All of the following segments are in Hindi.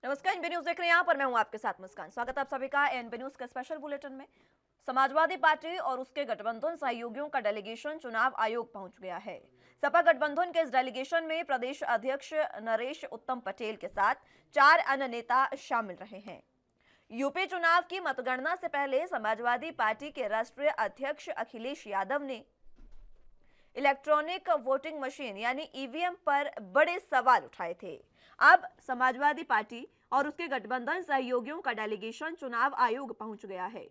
नमस्कार, एनबी न्यूज देख रहे हैं यहाँ पर। मैं हूं आपके साथ मुस्कान। स्वागत है आप सभी का एनबी न्यूज के स्पेशल बुलेटिन में। समाजवादी पार्टी और उसके गठबंधन सहयोगियों का डेलीगेशन चुनाव आयोग पहुंच गया है। सपा गठबंधन के इस डेलीगेशन में प्रदेश अध्यक्ष नरेश उत्तम पटेल के साथ 4 अन्य नेता शामिल रहे हैं। यूपी चुनाव की मतगणना से पहले समाजवादी पार्टी के राष्ट्रीय अध्यक्ष अखिलेश यादव ने इलेक्ट्रॉनिक वोटिंग मशीन यानी ईवीएम पर बड़े सवाल उठाए थे। अब समाजवादी पार्टी और उसके गठबंधन सहयोगियों का डेलीगेशन चुनाव आयोग पहुंच गया है।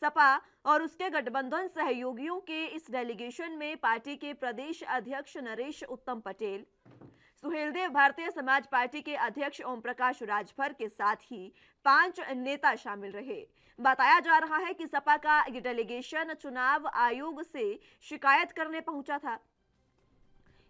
सपा और उसके गठबंधन सहयोगियों के इस डेलीगेशन में पार्टी के प्रदेश अध्यक्ष नरेश उत्तम पटेल, सुहेलदेव भारतीय समाज पार्टी के अध्यक्ष ओम प्रकाश राजभर के साथ ही 5 नेता शामिल रहे। बताया जा रहा है कि सपा का ये डेलीगेशन चुनाव आयोग से शिकायत करने पहुंचा था।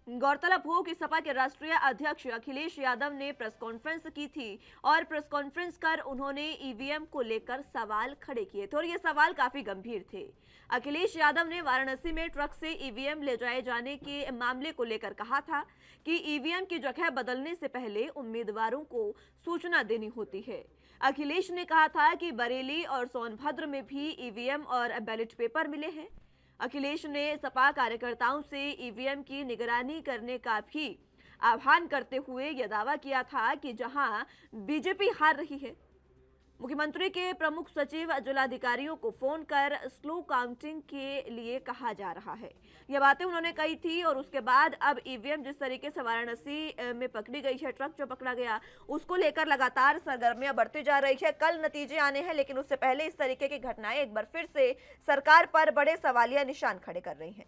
गौरतलब हो कि सपा के राष्ट्रीय अध्यक्ष अखिलेश यादव ने प्रेस कॉन्फ्रेंस की थी और प्रेस कॉन्फ्रेंस कर उन्होंने ईवीएम को लेकर सवाल खड़े किए थे और ये सवाल काफी गंभीर थे। अखिलेश यादव ने वाराणसी में ट्रक से ईवीएम ले जाए जाने के मामले को लेकर कहा था कि ईवीएम की जगह बदलने से पहले उम्मीदवारों को सूचना देनी होती है। अखिलेश ने कहा था कि बरेली और सोनभद्र में भी ईवीएम और बैलेट पेपर मिले हैं। अखिलेश ने सपा कार्यकर्ताओं से ईवीएम की निगरानी करने का भी आह्वान करते हुए यह दावा किया था कि जहां बीजेपी हार रही है, मुख्यमंत्री के प्रमुख सचिव जिलाधिकारियों को फोन कर स्लो काउंटिंग के लिए कहा जा रहा है। यह बातें उन्होंने कही थी और उसके बाद अब ईवीएम जिस तरीके से वाराणसी में पकड़ी गई है, ट्रक जो पकड़ा गया, उसको लेकर लगातार सरगर्मियां बढ़ती जा रही है। कल नतीजे आने हैं, लेकिन उससे पहले इस तरीके की घटनाएं एक बार फिर से सरकार पर बड़े सवालिया निशान खड़े कर रही हैं।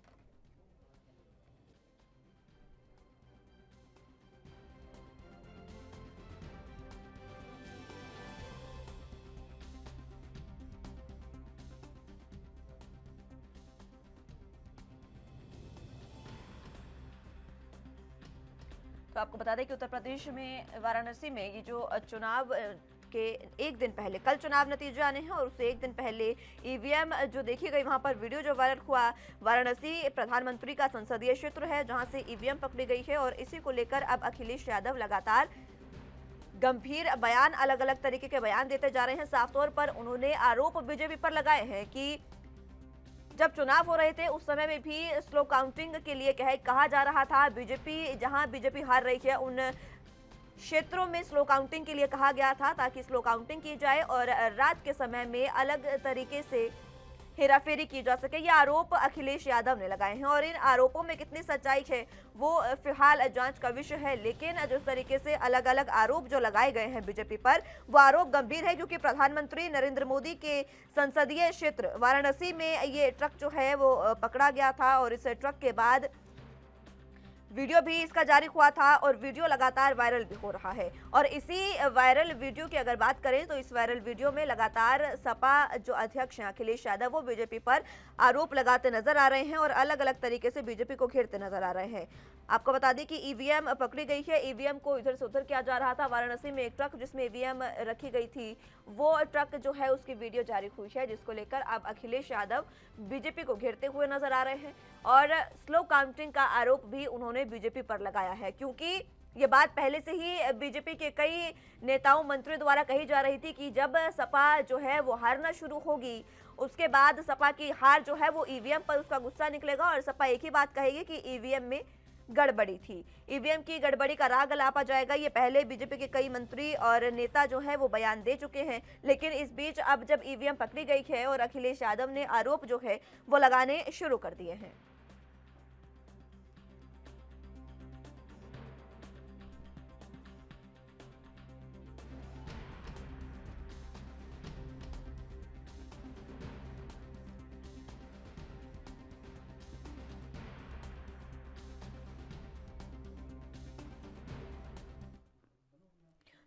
तो आपको बता दें कि उत्तर प्रदेश में वाराणसी में ये जो चुनाव के एक दिन पहले, कल चुनाव नतीजे आने हैं और उससे एक दिन पहले ईवीएम जो देखी गई, वहां पर वीडियो जो वायरल हुआ, वाराणसी प्रधानमंत्री का संसदीय क्षेत्र है जहां से ईवीएम पकड़ी गई है और इसी को लेकर अब अखिलेश यादव लगातार गंभीर बयान, अलग अलग तरीके के बयान देते जा रहे हैं। साफ तौर पर उन्होंने आरोप बीजेपी पर लगाए हैं कि जब चुनाव हो रहे थे उस समय में भी स्लो काउंटिंग के लिए कहा जा रहा था। जहां बीजेपी हार रही है उन क्षेत्रों में स्लो काउंटिंग के लिए कहा गया था ताकि स्लो काउंटिंग की जाए और रात के समय में अलग तरीके से हेराफेरी की जा सके। ये आरोप अखिलेश यादव ने लगाए हैं और इन आरोपों में कितनी सच्चाई है वो फिलहाल जांच का विषय है। लेकिन जिस तरीके से अलग अलग आरोप जो लगाए गए हैं बीजेपी पर, वो आरोप गंभीर है क्योंकि प्रधानमंत्री नरेंद्र मोदी के संसदीय क्षेत्र वाराणसी में ये ट्रक जो है वो पकड़ा गया था और इस ट्रक के बाद वीडियो भी इसका जारी हुआ था और वीडियो लगातार वायरल भी हो रहा है। और इसी वायरल वीडियो की अगर बात करें तो इस वायरल वीडियो में लगातार सपा जो अध्यक्ष हैं अखिलेश यादव, वो बीजेपी पर आरोप लगाते नजर आ रहे हैं और अलग अलग तरीके से बीजेपी को घेरते नजर आ रहे हैं। आपको बता दें कि ईवीएम पकड़ी गई है, ईवीएम को इधर से उधर किया जा रहा था। वाराणसी में एक ट्रक जिसमें ईवीएम रखी गई थी, वो ट्रक जो है उसकी वीडियो जारी हुई है, जिसको लेकर अब अखिलेश यादव बीजेपी को घेरते हुए नजर आ रहे हैं और स्लो काउंटिंग का आरोप भी उन्होंने बीजेपी पर लगाया है क्योंकि ये बात पहले से ही बीजेपी के कई नेताओं मंत्रियों द्वारा कही जा रही थी कि जब सपा जो है वो हारना शुरू होगी, उसके बाद सपा की हार जो है वो ईवीएम पर उसका गुस्सा निकलेगा और सपा एक ही बात कहेगी कि ईवीएम में गड़बड़ी थी, ईवीएम की गड़बड़ी का राग अलापा जाएगा। ये पहले बीजेपी के कई मंत्री और नेता जो है वो बयान दे चुके हैं। लेकिन इस बीच अब जब ईवीएम पकड़ी गई है और अखिलेश यादव ने आरोप जो है वो लगाने शुरू कर दिए हैं।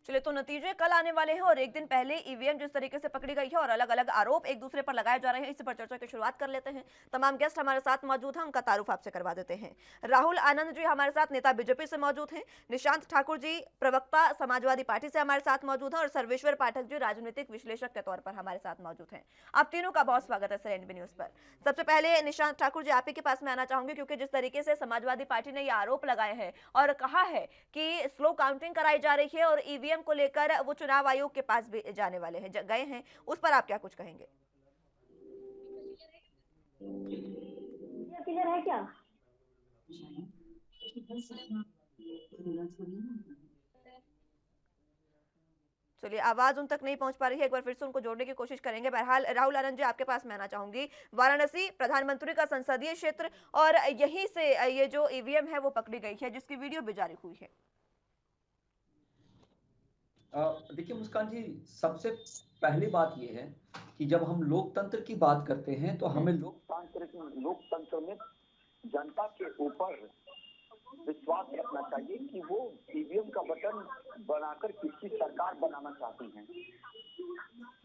चलिए, तो नतीजे कल आने वाले हैं और एक दिन पहले ईवीएम जिस तरीके से पकड़ी गई है और अलग अलग आरोप एक दूसरे पर लगाए जा रहे हैं, इस पर चर्चा की शुरुआत कर लेते हैं। तमाम गेस्ट हमारे साथ मौजूद हैं, उनका तारुफ आपसे करवा देते हैं। राहुल आनंद जी हमारे साथ नेता बीजेपी से मौजूद हैं, निशांत ठाकुर जी प्रवक्ता समाजवादी पार्टी से हमारे साथ मौजूद हैं और सर्वेश्वर पाठक जी राजनीतिक विश्लेषक के तौर पर हमारे साथ मौजूद हैं। आप तीनों का बहुत स्वागत है सर एनबी न्यूज पर। सबसे पहले निशांत ठाकुर जी, आप ही के पास में आना चाहूंगी क्योंकि जिस तरीके से समाजवादी पार्टी ने ये आरोप लगाए हैं और कहा है कि स्लो काउंटिंग कराई जा रही है और ईवीएम ईवीएम को लेकर वो चुनाव आयोग के पास भी जाने वाले हैं, गए हैं, उस पर आप क्या कुछ कहेंगे? ये क्लियर है क्या? चलिए, आवाज उन तक नहीं पहुंच पा रही है, एक बार फिर से उनको जोड़ने की कोशिश करेंगे। बहरहाल राहुल आनंद जी, आपके पास मैं आना चाहूंगी। वाराणसी प्रधानमंत्री का संसदीय क्षेत्र और यहीं से ये जो ईवीएम है वो पकड़ी गई है, जिसकी वीडियो भी जारी हुई है। देखिए मुस्कान जी, सबसे पहली बात यह है कि जब हम लोकतंत्र की बात करते हैं तो हमें लोकतंत्र में जनता के ऊपर विश्वास रखना चाहिए कि वो ईवीएम का बटन बनाकर किसकी सरकार बनाना चाहती हैं।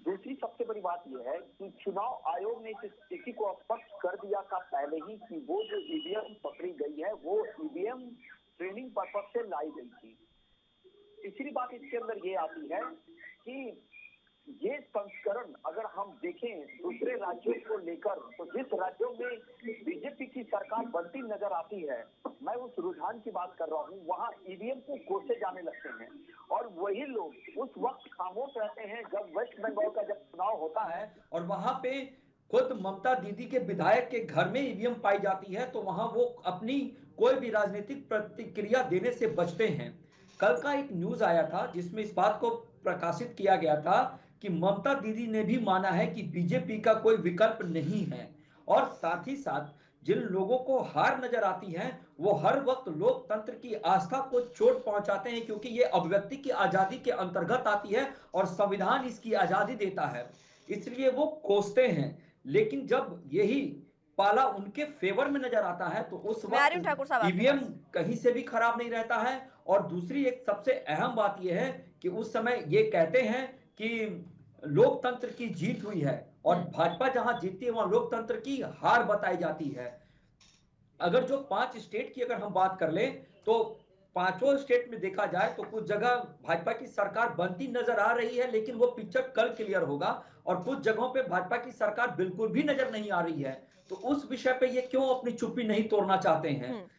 दूसरी सबसे बड़ी बात यह है कि चुनाव आयोग ने इस स्थिति को स्पष्ट कर दिया था पहले ही कि वो जो ईवीएम पकड़ी गई है वो ईवीएम ट्रेनिंग पर्पज से लाई गई थी। तीसरी बात इसके अंदर ये आती है कि ये संस्करण अगर हम देखें दूसरे राज्यों को लेकर, तो जिस राज्यों में बीजेपी की सरकार बनती नजर आती है, मैं उस रुझान की बात कर रहा हूँ, वहाँ ईवीएम को कोसे जाने लगते हैं और वही लोग उस वक्त खामोश रहते हैं जब वेस्ट बंगाल का जब चुनाव होता है और वहां पे खुद ममता दीदी के विधायक के घर में ईवीएम पाई जाती है, तो वहां वो अपनी कोई भी राजनीतिक प्रतिक्रिया देने से बचते हैं। कल का एक न्यूज आया था जिसमें इस बात को प्रकाशित किया गया था कि ममता दीदी ने भी माना है कि बीजेपी का कोई विकल्प नहीं है, और साथ ही साथ जिन लोगों को हार नजर आती है वो हर वक्त लोकतंत्र की आस्था को चोट पहुंचाते हैं, क्योंकि ये अभिव्यक्ति की आजादी के अंतर्गत आती है और संविधान इसकी आजादी देता है, इसलिए वो कोसते हैं। लेकिन जब यही पाला उनके फेवर में नजर आता है तो उस वक्त ईवीएम कहीं से भी खराब नहीं रहता है। और दूसरी एक सबसे अहम बात यह है कि उस समय ये कहते हैं कि लोकतंत्र की जीत हुई है, और भाजपा जहां जीतती है वहां लोकतंत्र की हार बताई जाती है। अगर जो 5 स्टेट की अगर हम बात कर लें तो पांचों स्टेट में देखा जाए तो कुछ जगह भाजपा की सरकार बनती नजर आ रही है, लेकिन वो पिक्चर कल क्लियर होगा, और कुछ जगहों पे भाजपा की सरकार बिल्कुल भी नजर नहीं आ रही है। तो उस विषय पे ये क्यों अपनी चुप्पी नहीं तोड़ना चाहते हैं?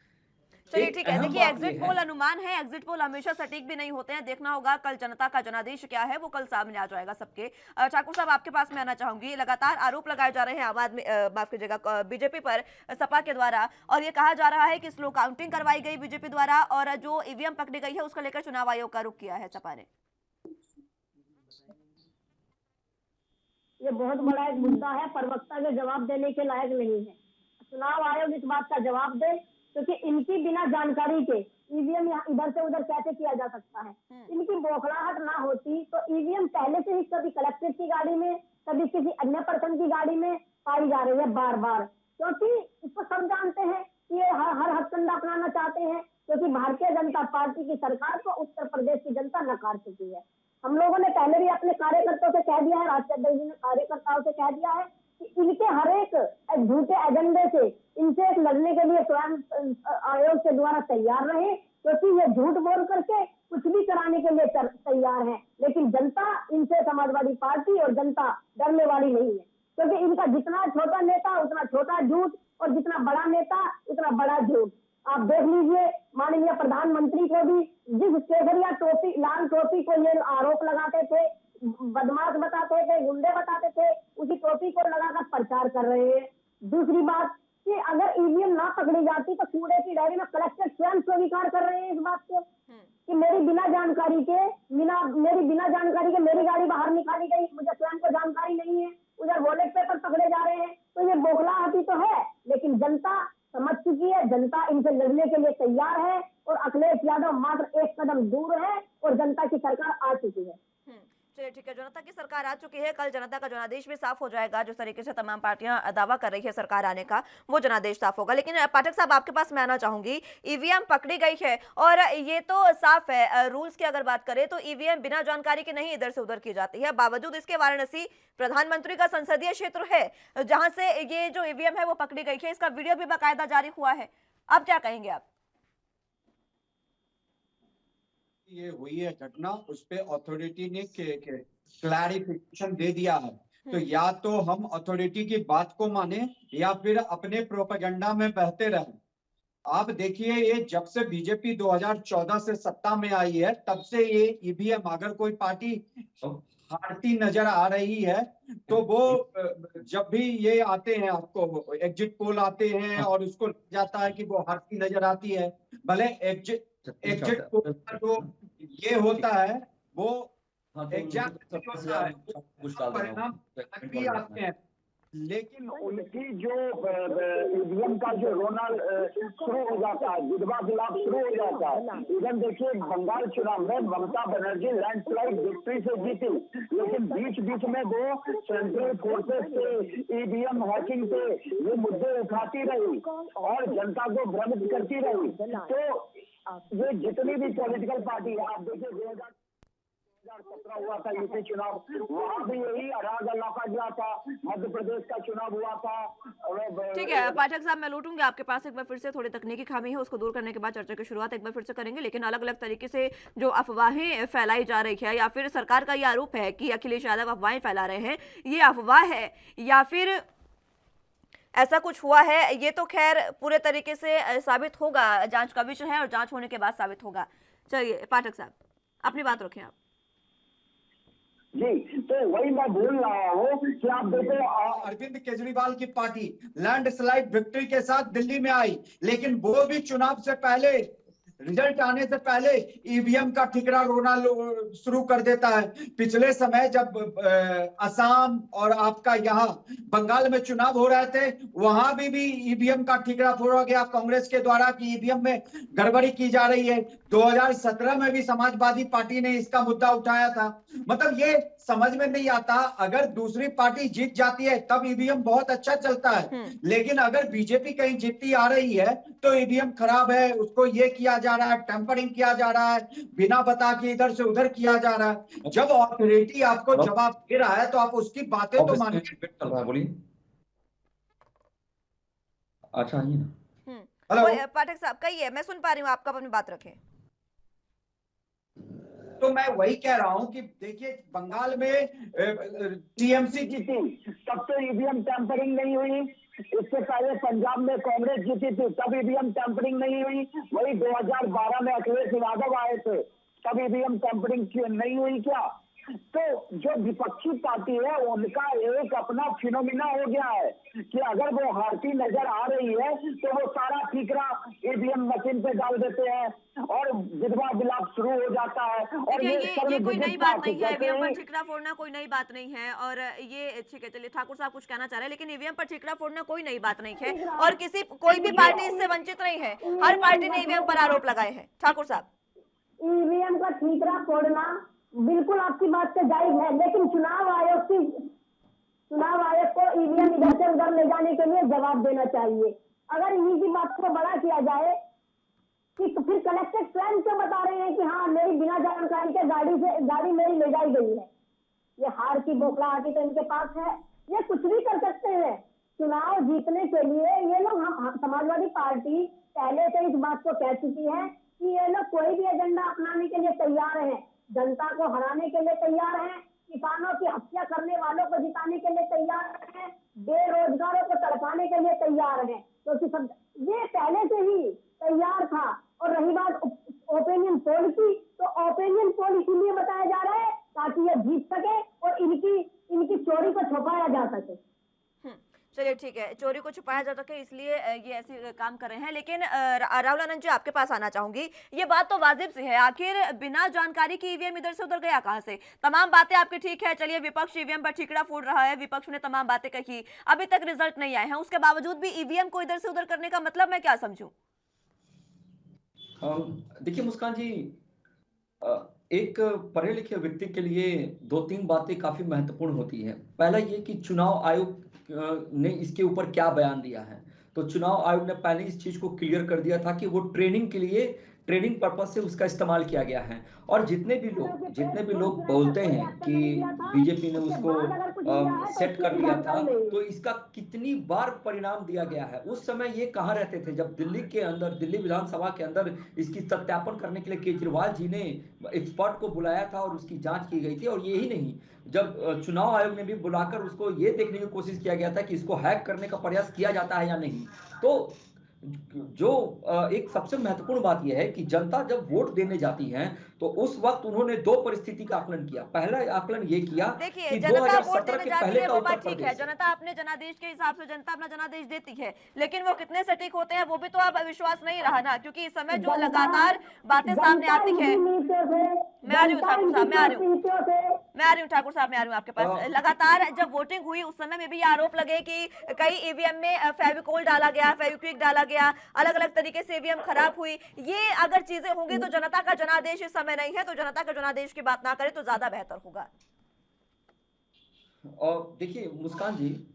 चलिए ठीक है, देखिए एग्जिट पोल अनुमान है, एग्जिट पोल हमेशा सटीक भी नहीं होते हैं, देखना होगा कल जनता का जनादेश क्या है वो कल सामने आ जाएगा सबके। ठाकुर साहब, आपके पास मैं आना चाहूंगी। लगातार आरोप लगाए जा रहे हैं आम आदमी माफ कीजिएगा बीजेपी पर सपा के द्वारा, और ये कहा जा रहा है कि स्लो काउंटिंग करवाई गई बीजेपी द्वारा और जो ईवीएम पकड़ी गई है उसको लेकर चुनाव आयोग का रुख किया है सपा ने। ये बहुत बड़ा एक मुद्दा है, प्रवक्ता के जवाब देने के लायक नहीं है। चुनाव आयोग इस बात का जवाब दे, क्योंकि इनकी बिना जानकारी के ईवीएम इधर से उधर कैसे किया जा सकता है। इनकी बौखलाहट ना होती तो ईवीएम पहले से ही कभी कलेक्टर की गाड़ी में, कभी किसी अन्य पर्सन की गाड़ी में पाई जा रही है बार बार, क्योंकि इसको सब जानते हैं कि ये हर हथकंडा अपनाना चाहते हैं, क्योंकि भारतीय जनता पार्टी की सरकार को उत्तर प्रदेश की जनता नकार चुकी है। हम लोगों ने पहले भी अपने कार्यकर्ताओं से कह दिया है, राष्ट्रीय अध्यक्ष जी ने कार्यकर्ताओं से कह दिया है कि इनके हर एक झूठे एजेंडे से इनसे लड़ने के लिए स्वयं आयोग के द्वारा तैयार रहे, क्योंकि ये झूठ बोल करके कुछ भी कराने के लिए तैयार है। लेकिन जनता इनसे, समाजवादी पार्टी और जनता डरने वाली नहीं है, क्योंकि इनका जितना छोटा नेता उतना छोटा झूठ, और जितना बड़ा नेता उतना बड़ा झूठ। आप देख लीजिए, माननीय प्रधानमंत्री को भी जिस केसरिया टोपी, लाल टोपी को ये आरोप लगाते थे, बदमाश बताते थे, गुंडे बताते थे, उसी टोपी को लगाकर प्रचार कर रहे हैं। दूसरी बात कि अगर ईवीएम ना पकड़ी जाती तो कूड़े की डायरी में कलेक्टर स्वयं स्वीकार कर रहे हैं इस बात को कि मेरी बिना जानकारी के मेरी गाड़ी बाहर निकाली गई, मुझे स्वयं को जानकारी नहीं है, उधर वॉलेट पेपर पकड़े जा रहे हैं। तो ये बौखलाहटी तो है, लेकिन जनता समझ चुकी है, जनता इनसे लड़ने के लिए तैयार है, और अखिलेश यादव मात्र एक कदम दूर है और जनता की सरकार आ चुकी है। चलिए ठीक है, जनता की सरकार आ चुकी है, कल जनता का जनादेश भी साफ हो जाएगा। जिस तरीके से तमाम पार्टियां दावा कर रही है सरकार आने का, वो जनादेश साफ होगा। लेकिन पाठक साहब, आपके पास मैं आना चाहूंगी। ईवीएम पकड़ी गई है और ये तो साफ है, रूल्स की अगर बात करें तो ईवीएम बिना जानकारी के नहीं इधर से उधर की जाती है। बावजूद इसके वाराणसी प्रधानमंत्री का संसदीय क्षेत्र है जहां से ये जो ईवीएम है वो पकड़ी गई है, इसका वीडियो भी बाकायदा जारी हुआ है। अब क्या कहेंगे आप? ये हुई है घटना, उस पे अथॉरिटी ने क्लैरिफिकेशन दे दिया है। तो या तो हम अथॉरिटी की बात को माने या फिर अपने प्रोपेगेंडा में बहते रहें। आप देखिए, ये जब से बीजेपी 2014 से सत्ता में आई है तब से ये ईवीएम, अगर कोई पार्टी हारती नजर आ रही है तो वो जब भी ये आते हैं, आपको एग्जिट पोल आते हैं और उसको जाता है कि वो हारती नजर आती है। भले एग्जिट पोल का जो ये होता है वो एग्जैक्ट होता है, परिणाम अलग भी आते हैं, लेकिन उनकी जो ईवीएम का जो रोना शुरू हो जाता है, विधवा विलाप शुरू हो जाता है। इधर देखिए बंगाल चुनाव में ममता बनर्जी लैंडस्लाइड विक्ट्री से जीती, लेकिन बीच बीच में वो सेंट्रल फोर्सेस के ईवीएम हैकिंग के ये मुद्दे उठाती रही और जनता को भ्रमित करती रही। तो ये जितनी भी पॉलिटिकल पार्टी है, आप देखिए 2017 हुआ था यूपी चुनाव, वहाँ भी यही अराग इलाका गया था, मध्य प्रदेश का चुनाव हुआ था। ठीक है पाठक साहब, मैं लौटूंगी आपके पास एक बार फिर से। थोड़ी तकनीकी खामी है, उसको दूर करने के बाद चर्चा की शुरुआत एक बार फिर से करेंगे। लेकिन अलग अलग तरीके से जो अफवाहें फैलाई जा रही है, या फिर सरकार का ये आरोप है कि अखिलेश यादव अफवाहें फैला रहे हैं, ये अफवाह है या फिर ऐसा कुछ हुआ है, ये तो खैर पूरे तरीके से साबित होगा, जांच का विषय है और जांच होने के बाद साबित होगा। चलिए पाठक साहब, अपनी बात रखें आप। जी, तो वही मैं बोल रहा हूँ कि आप देखो अरविंद केजरीवाल की पार्टी लैंडस्लाइड विक्ट्री के साथ दिल्ली में आई, लेकिन वो भी चुनाव से पहले, रिजल्ट आने से पहले ईवीएम का ठिकरा रोना शुरू कर देता है। पिछले समय जब असम और आपका यहाँ बंगाल में चुनाव हो रहे थे, वहां भी ईवीएम का ठिकरा फोड़ा गया कांग्रेस के द्वारा कि ईवीएम में गड़बड़ी की जा रही है। 2017 में भी समाजवादी पार्टी ने इसका मुद्दा उठाया था। मतलब ये समझ में नहीं आता, अगर दूसरी पार्टी जीत जाती है तब ईवीएम बहुत अच्छा चलता है, लेकिन अगर बीजेपी कहीं जीतती आ रही है तो ईवीएम खराब है, उसको ये किया जा रहा है, टेम्परिंग किया जा रहा है, बिना बता के इधर से उधर किया जा रहा है। जब अथॉरिटी आपको जवाब दे रहा है तो आप उसकी बातें तो मानिए। बोलिए। अच्छा आइए ना। हेलो पाठक साहब कहिए, मैं सुन पा रही हूँ आपका, अपनी बात रखें। तो मैं वही कह रहा हूं कि देखिए बंगाल में टीएमसी जीती तब तो ईवीएम टैंपरिंग नहीं हुई, इससे पहले पंजाब में कांग्रेस जीती थी तब ईवीएम टैंपरिंग नहीं हुई, वही 2012 में अखिलेश यादव आए थे तब ईवीएम टैंपरिंग नहीं हुई क्या? तो जो विपक्षी पार्टी है उनका एक अपना फिनोमिना हो गया है कि अगर वो हारती नजर आ रही है तो वो सारा ठीकरा ईवीएम मशीन पे डाल देते हैं और विधवा विलाप शुरू हो जाता है। और ये कोई नई बात नहीं है, ईवीएम पर ठिकरा फोड़ना कोई नई बात नहीं है। और ये ठीक है, चलिए ठाकुर साहब कुछ कहना चाह रहे हैं, लेकिन ईवीएम पर ठिकरा फोड़ना कोई नई बात नहीं है और कोई भी पार्टी इससे वंचित नहीं है। हर पार्टी ने ईवीएम पर आरोप लगाए हैं। ठाकुर साहब, ईवीएम का ठीकरा फोड़ना बिल्कुल आपकी बात से जायज है, लेकिन चुनाव आयोग को ईवीएम इधर से उधर ले जाने के लिए जवाब देना चाहिए। अगर इन्हीं की बात को बड़ा किया जाए कि तो फिर कलेक्टर स्वयं क्यों बता रहे हैं कि हाँ मेरी बिना जानकारी के गाड़ी मेरी ले जाई गई है। ये हार की बौखलाहटी तो इनके पास है, ये कुछ भी कर सकते हैं। चुनाव जीतने के लिए ये लोग, समाजवादी पार्टी पहले से इस बात को कह चुकी है कि ये लोग कोई भी एजेंडा अपनाने के लिए तैयार है, जनता को हराने के लिए तैयार हैं, किसानों की हत्या करने वालों को जिताने के लिए तैयार हैं, बेरोजगारों को तड़पाने के लिए तैयार हैं, क्योंकि सब ये पहले से ही तैयार था। और रही बात ओपिनियन पोल की, तो ओपिनियन पोल इसीलिए बताया जा रहा है ताकि ये जीत सके और इनकी चोरी को छुपाया जा सके। चलिए ठीक है, चोरी को छुपाया जा सके इसलिए ये ऐसे काम कर रहे हैं। लेकिन राहुल आनंद जी, आपके पास आना चाहूंगी। ये बात तो वाजिब सी है, आखिर बिना जानकारी की ईवीएम इधर से उधर गया कहां से? तमाम बातें आपकी ठीक है, चलिए विपक्ष ईवीएम पर ठिकरा फोड़ रहा है, विपक्ष ने तमाम बातें कही, अभी तक रिजल्ट नहीं आए हैं, उसके बावजूद भी ईवीएम को इधर से उधर करने का मतलब मैं क्या समझूं? देखिए मुस्कान जी, एक पढ़े लिखे व्यक्ति के लिए 2-3 बातें काफी महत्वपूर्ण होती है। पहला ये कि चुनाव आयोग ने इसके ऊपर क्या बयान दिया है। तो चुनाव आयोग ने पहले इस चीज को क्लियर कर दिया था कि वो ट्रेनिंग पर्पज से उसका इस्तेमाल किया गया है। और जितने भी लोग बोलते हैं कि बीजेपी ने उसको सेट कर दिया था, तो इसका कितनी बार परिणाम दिया गया है। उस समय ये कहाँ रहते थे जब दिल्ली विधानसभा के अंदर इसकी सत्यापन करने के लिए केजरीवाल जी ने एक्सपर्ट को बुलाया था और उसकी जांच की गई थी। और यही नहीं, जब चुनाव आयोग ने भी बुलाकर उसको ये देखने की कोशिश किया गया था कि इसको हैक करने का प्रयास किया जाता है या नहीं। तो जो एक सबसे महत्वपूर्ण बात यह है कि जनता जब वोट देने जाती है तो उस वक्त उन्होंने दो परिस्थिति का आकलन किया। पहला आकलन ये किया देखिए, कि जनता वोट 2017 देने के जाती पहले है का वो उत्तर बात ठीक है, प्रदेश। जनता अपने जनादेश के हिसाब से जनता अपना जनादेश देती है, लेकिन वो कितने सटीक होते हैं वो भी तो अब विश्वास नहीं रहा ना, क्योंकि इस समय जो लगातार बातें सामने आती है। मैं आ रही हूँ ठाकुर साहब, मैं आ रही हूँ ठाकुर साहब, मैं आ रही हूँ आपके पास। लगातार जब वोटिंग हुई उस समय में भी ये आरोप लगे कि कई ईवीएम में फेविकोल डाला गया, फेविक्विक डाला गया, अलग अलग तरीके से ईवीएम खराब हुई। ये अगर चीजें होंगी तो जनता का जनादेश इस समय नहीं है, तो जनता का जनादेश की बात ना करें तो ज्यादा बेहतर होगा। और देखिए मुस्कान जी,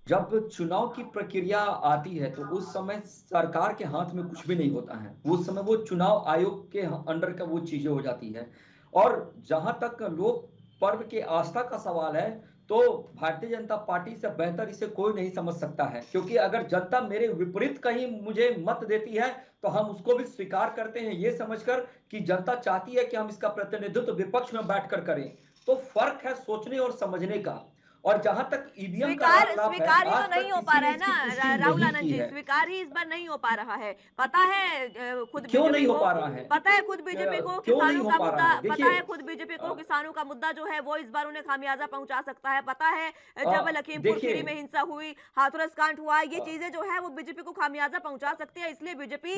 जब चुनाव की प्रक्रिया आती है तो उस समय सरकार के हाथ में कुछ भी नहीं होता है, उस समय वो चुनाव आयोग के अंडर का वो चीजें हो जाती है। और जहां तक लोक पर्व के आस्था का सवाल है तो भारतीय जनता पार्टी से बेहतर इसे कोई नहीं समझ सकता है, क्योंकि अगर जनता मेरे विपरीत कहीं मुझे मत देती है तो हम उसको भी स्वीकार करते हैं, ये समझकर कि जनता चाहती है कि हम इसका प्रतिनिधित्व विपक्ष में बैठकर करें। तो फर्क है सोचने और समझने का। और जहां तक ईवीएम का स्वीकार ही तो नहीं हो पा रहा है ना राहुल आनंद जी, है। स्वीकार ही इस बार नहीं हो पा रहा है। पता है खुद क्यों बीजेपी नहीं हो को, पा रहा है? पता है खुद बीजेपी को क्यों नहीं किसानों हो का पा मुद्दा, रहा है? पता है खुद बीजेपी को किसानों का मुद्दा जो है वो इस बार उन्हें खामियाजा पहुंचा सकता है। पता है जब लखीमपुर खीरी में हिंसा हुई, हाथरस कांड हुआ, ये चीजें जो है वो बीजेपी को खामियाजा पहुंचा सकती है, इसलिए बीजेपी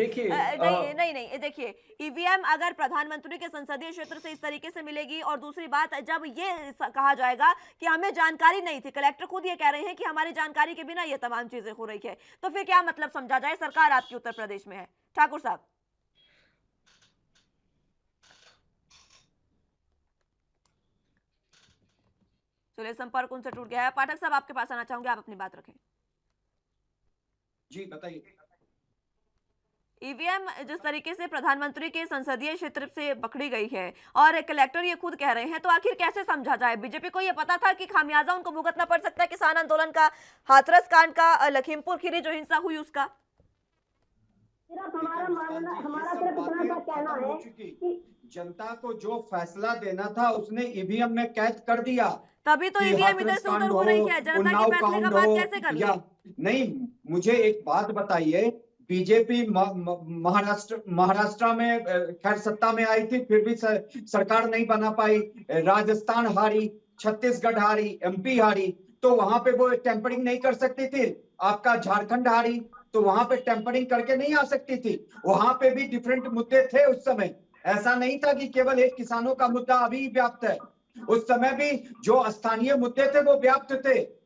नहीं देखिए, ईवीएम अगर प्रधानमंत्री के संसदीय क्षेत्र से इस तरीके से मिलेगी, और दूसरी बात जब ये कहा जाएगा कि हमें जानकारी नहीं थी, कलेक्टर खुद ये कह रहे हैं कि हमारी जानकारी के बिना ये तमाम चीजें हो रही है, तो फिर क्या मतलब समझा जाए सरकार आपकी उत्तर प्रदेश में है? ठाकुर साहब, चलिए संपर्क उनसे टूट गया है। पाठक साहब आपके पास आना चाहूंगे, आप अपनी बात रखें। जी बताइए। ईवीएम जिस तरीके से प्रधानमंत्री के संसदीय क्षेत्र से पकड़ी गई है और कलेक्टर ये खुद कह रहे हैं, तो आखिर कैसे समझा जाए? बीजेपी को ये पता था कि खामियाजा उनको भुगतना पड़ सकता है किसान आंदोलन का, हाथरस कांड का, लखीमपुर खीरी जो हिंसा हुई उसका। हमारा सिर्फ इतना सा कहना है कि जनता को जो फैसला देना था उसने ईवीएम में कैद कर दिया। तभी तो ईवीएम इधर से उधर हो रही है, जनता के फैसले का बात कैसे कर ले? नहीं, मुझे एक बात बताइए, बीजेपी महाराष्ट्र में खैर सत्ता में आई थी, फिर भी सरकार नहीं बना पाई, राजस्थान हारी, छत्तीसगढ़ हारी, एमपी हारी, तो वहां पे वो टेम्परिंग नहीं कर सकती थी। आपका झारखंड हारी तो वहां पे टेम्परिंग करके नहीं आ सकती थी। वहां पे भी डिफरेंट मुद्दे थे उस समय, ऐसा नहीं था कि केवल एक किसानों का मुद्दा अभी व्याप्त है, उस समय भी जो स्थानीय मुद्दे थे वो व्याप्त थे।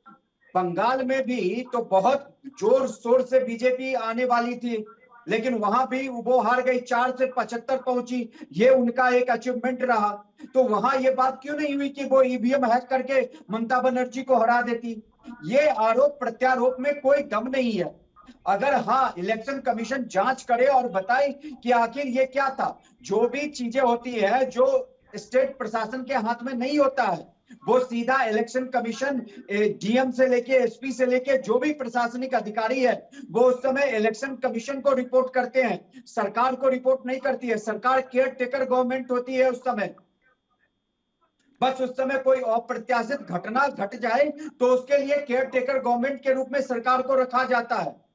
बंगाल में भी तो बहुत जोर शोर से बीजेपी आने वाली थी, लेकिन वहां भी वो हार गई, 4 से 75 पहुंची, ये उनका एक अचीवमेंट रहा। तो वहां ये बात क्यों नहीं हुई कि वो ईवीएम हैक करके ममता बनर्जी को हरा देती? ये आरोप प्रत्यारोप में कोई दम नहीं है। अगर हाँ, इलेक्शन कमीशन जांच करे और बताए कि आखिर ये क्या था। जो भी चीजें होती है जो स्टेट प्रशासन के हाथ में नहीं होता है, वो सीधा इलेक्शन कमीशन डीएम से लेके एसपी से लेके जो भी प्रशासनिक अधिकारी है वो उस समय इलेक्शन कमीशन को रिपोर्ट करते हैं, सरकार को रिपोर्ट नहीं करती है। सरकार केयर टेकर गवर्नमेंट होती है उस समय। बस उस समय कोई अप्रत्याशित घटना घट जाए तो उसके लिए केयर टेकर गवर्नमेंट के रूप में सरकार को रखा जाता है।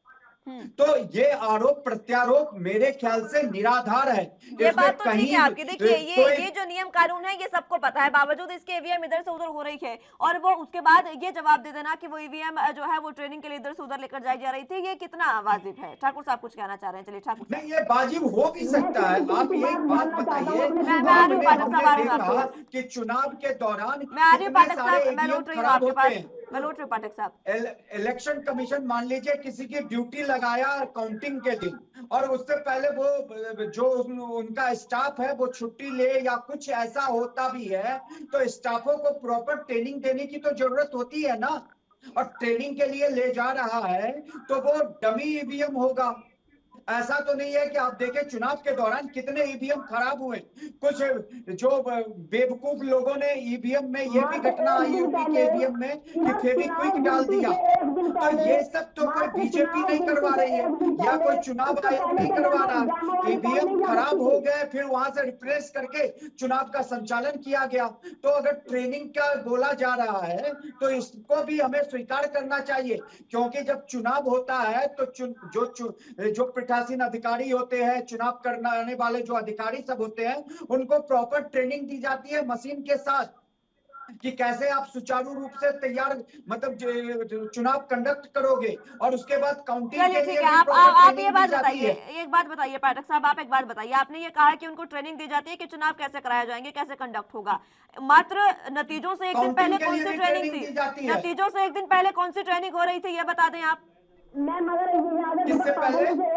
तो ये आरोप प्रत्यारोप मेरे ख्याल से निराधार है। ये बात तो ठीक है आपकी। देखिए ये जो नियम कानून है ये सबको पता है, बावजूद इसके ईवीएम इधर से उधर हो रही है, और वो उसके बाद ये जवाब दे देना कि वो ईवीएम जो है वो ट्रेनिंग के लिए इधर से उधर लेकर जाई जा रही थी, ये कितना वाजिब है? ठाकुर साहब कुछ कहना चाह रहे हैं, चलिए ठाकुर साहब। नहीं, ये वाजिब हो भी सकता है। आप ये बात बताइए कि चुनाव के दौरान मैं आ रही हूँ पाठक साहब, मैं लौट रही हूँ आपके पास, मैं लौट रही हूँ पाठक साहब। इलेक्शन कमीशन मान लीजिए किसी की ड्यूटी लगाया काउंटिंग के दिन, और उससे पहले वो जो उनका स्टाफ है वो छुट्टी ले या कुछ ऐसा होता भी है, तो स्टाफों को प्रॉपर ट्रेनिंग देने की तो जरूरत होती है ना। और ट्रेनिंग के लिए ले जा रहा है तो वो डमी ईवीएम होगा, ऐसा तो नहीं है कि आप देखें चुनाव के दौरान कितने ईवीएम खराब हुए। कुछ जो बेवकूफ लोगों ने ईवीएम में ये भी घटना आई यूपी के ईवीएम में कि फेविक्विक डाल दिया। तो ये सब तो कोई बीजेपी नहीं करवा रही है या कोई चुनाव आयोग नहीं करवा रहा। ईवीएम खराब हो गए, फिर वहां से रिप्लेस करके चुनाव का संचालन किया गया। तो अगर ट्रेनिंग का बोला जा रहा है तो इसको भी हमें स्वीकार करना चाहिए, क्योंकि जब चुनाव होता है तो जो पीठासीन अधिकारी होते हैं, चुनाव करने वाले जो अधिकारी सब होते हैं, उनको प्रॉपर ट्रेनिंग दी जाती है मशीन के साथ कि कैसे आप सुचारू रूप से तैयार मतलब चुनाव कंडक्ट करोगे, और उसके बाद काउंटिंग के चलिए लिए ठीक है, आप ये बात बताइए, एक बात बताइए पाठक साहब, आप एक बात बताइए, आपने ये कहा कि उनको ट्रेनिंग दी जाती है कि चुनाव कैसे कराए जाएंगे, कैसे कंडक्ट होगा, मात्र नतीजों से एक दिन पहले कौन सी ट्रेनिंग थी? नतीजों से एक दिन पहले कौन सी ट्रेनिंग हो रही थी, ये बता दें आप। मैम अगर एक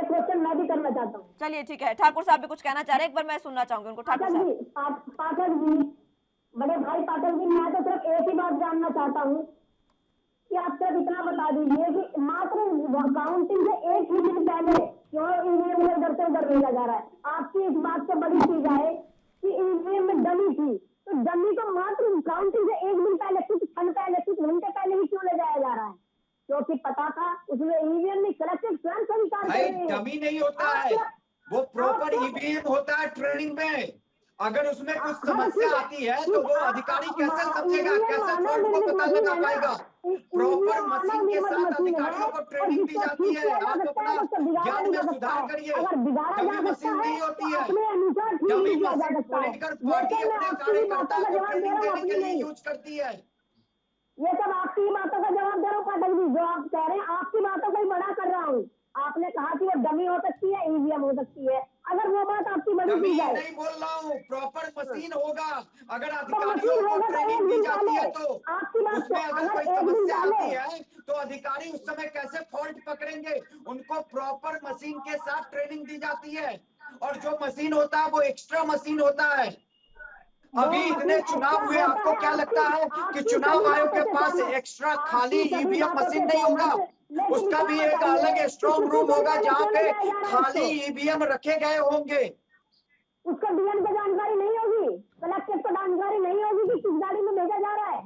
क्वेश्चन मैं भी करना चाहता हूँ। चलिए ठीक है, ठाकुर साहब भी कुछ कहना चाह रहे हैं, एक बार मैं सुनना चाहूंगी उनको। ठाकुर साहब। पाठक जी, बड़े भाई पाठक जी, मैं तो सिर्फ एक ही बात जानना चाहता हूँ कि आप सिर्फ इतना बता दीजिए कि मात्र काउंटिंग से एक ही दिन पहले क्यों ईवीएम इधर से उधर भेजा जा रहा है। आपकी इस बात से बड़ी चीज है कि ईवीएम में डमी थी, तो डमी को मात्र काउंटिंग से एक दिन पहले, कुछ क्षण पहले, कुछ घंटे पहले ही क्यों ले जाया जा रहा है? क्योंकि पता था उसमें ईवीएम में कलेक्टिव स्वयं स्वीकार कर रहे हैं। डमी नहीं होता है, वो प्रॉपर ईवीएम होता है ट्रेनिंग में। अगर उसमें कुछ समस्या आती है तो वो अधिकारी कैसे समझेगा, कैसे फॉल्ट को पता लगा पाएगा? प्रॉपर मशीन के साथ अधिकारियों को ट्रेनिंग दी जाती है। आप अपना ज्ञान में सुधार करिए। डमी मशीन नहीं होती है, डमी मशीन पॉलिटिकल पार्टी अपने कार्यकर्ता को ट्रेनिंग देने के लिए यूज करती है। ये सब आपकी बातों का जवाब दे रहा हूँ पाठक जी, जो आप कह रहे हैं आपकी बातों को ही बड़ा कर रहा हूँ। आपने कहा कि वो डमी हो सकती है, ईवीएम हो सकती है, अगर वो बात आपकी बड़ी की जाए। नहीं बोल रहा हूँ, प्रॉपर मशीन होगा। अगर अधिकारियों को ट्रेनिंग दी जाती है तो उसमें अगर कोई समस्या आती है तो अधिकारी उस समय कैसे फॉल्ट पकड़ेंगे? उनको प्रॉपर मशीन के साथ ट्रेनिंग दी जाती है, और जो मशीन होता है वो एक्स्ट्रा मशीन होता है। अभी इतने चुनाव हुए, आपको क्या लगता है कि चुनाव आयोग के पास एक्स्ट्रा खाली ईवीएम मशीन नहीं होगा? उसका भी एक अलग स्ट्रॉन्ग रूम होगा जहाँ पे खाली ईवीएम रखे गए होंगे। उसको डीएम को जानकारी नहीं होगी, कलेक्टर को जानकारी नहीं होगी कि किस गाड़ी में भेजा जा रहा है।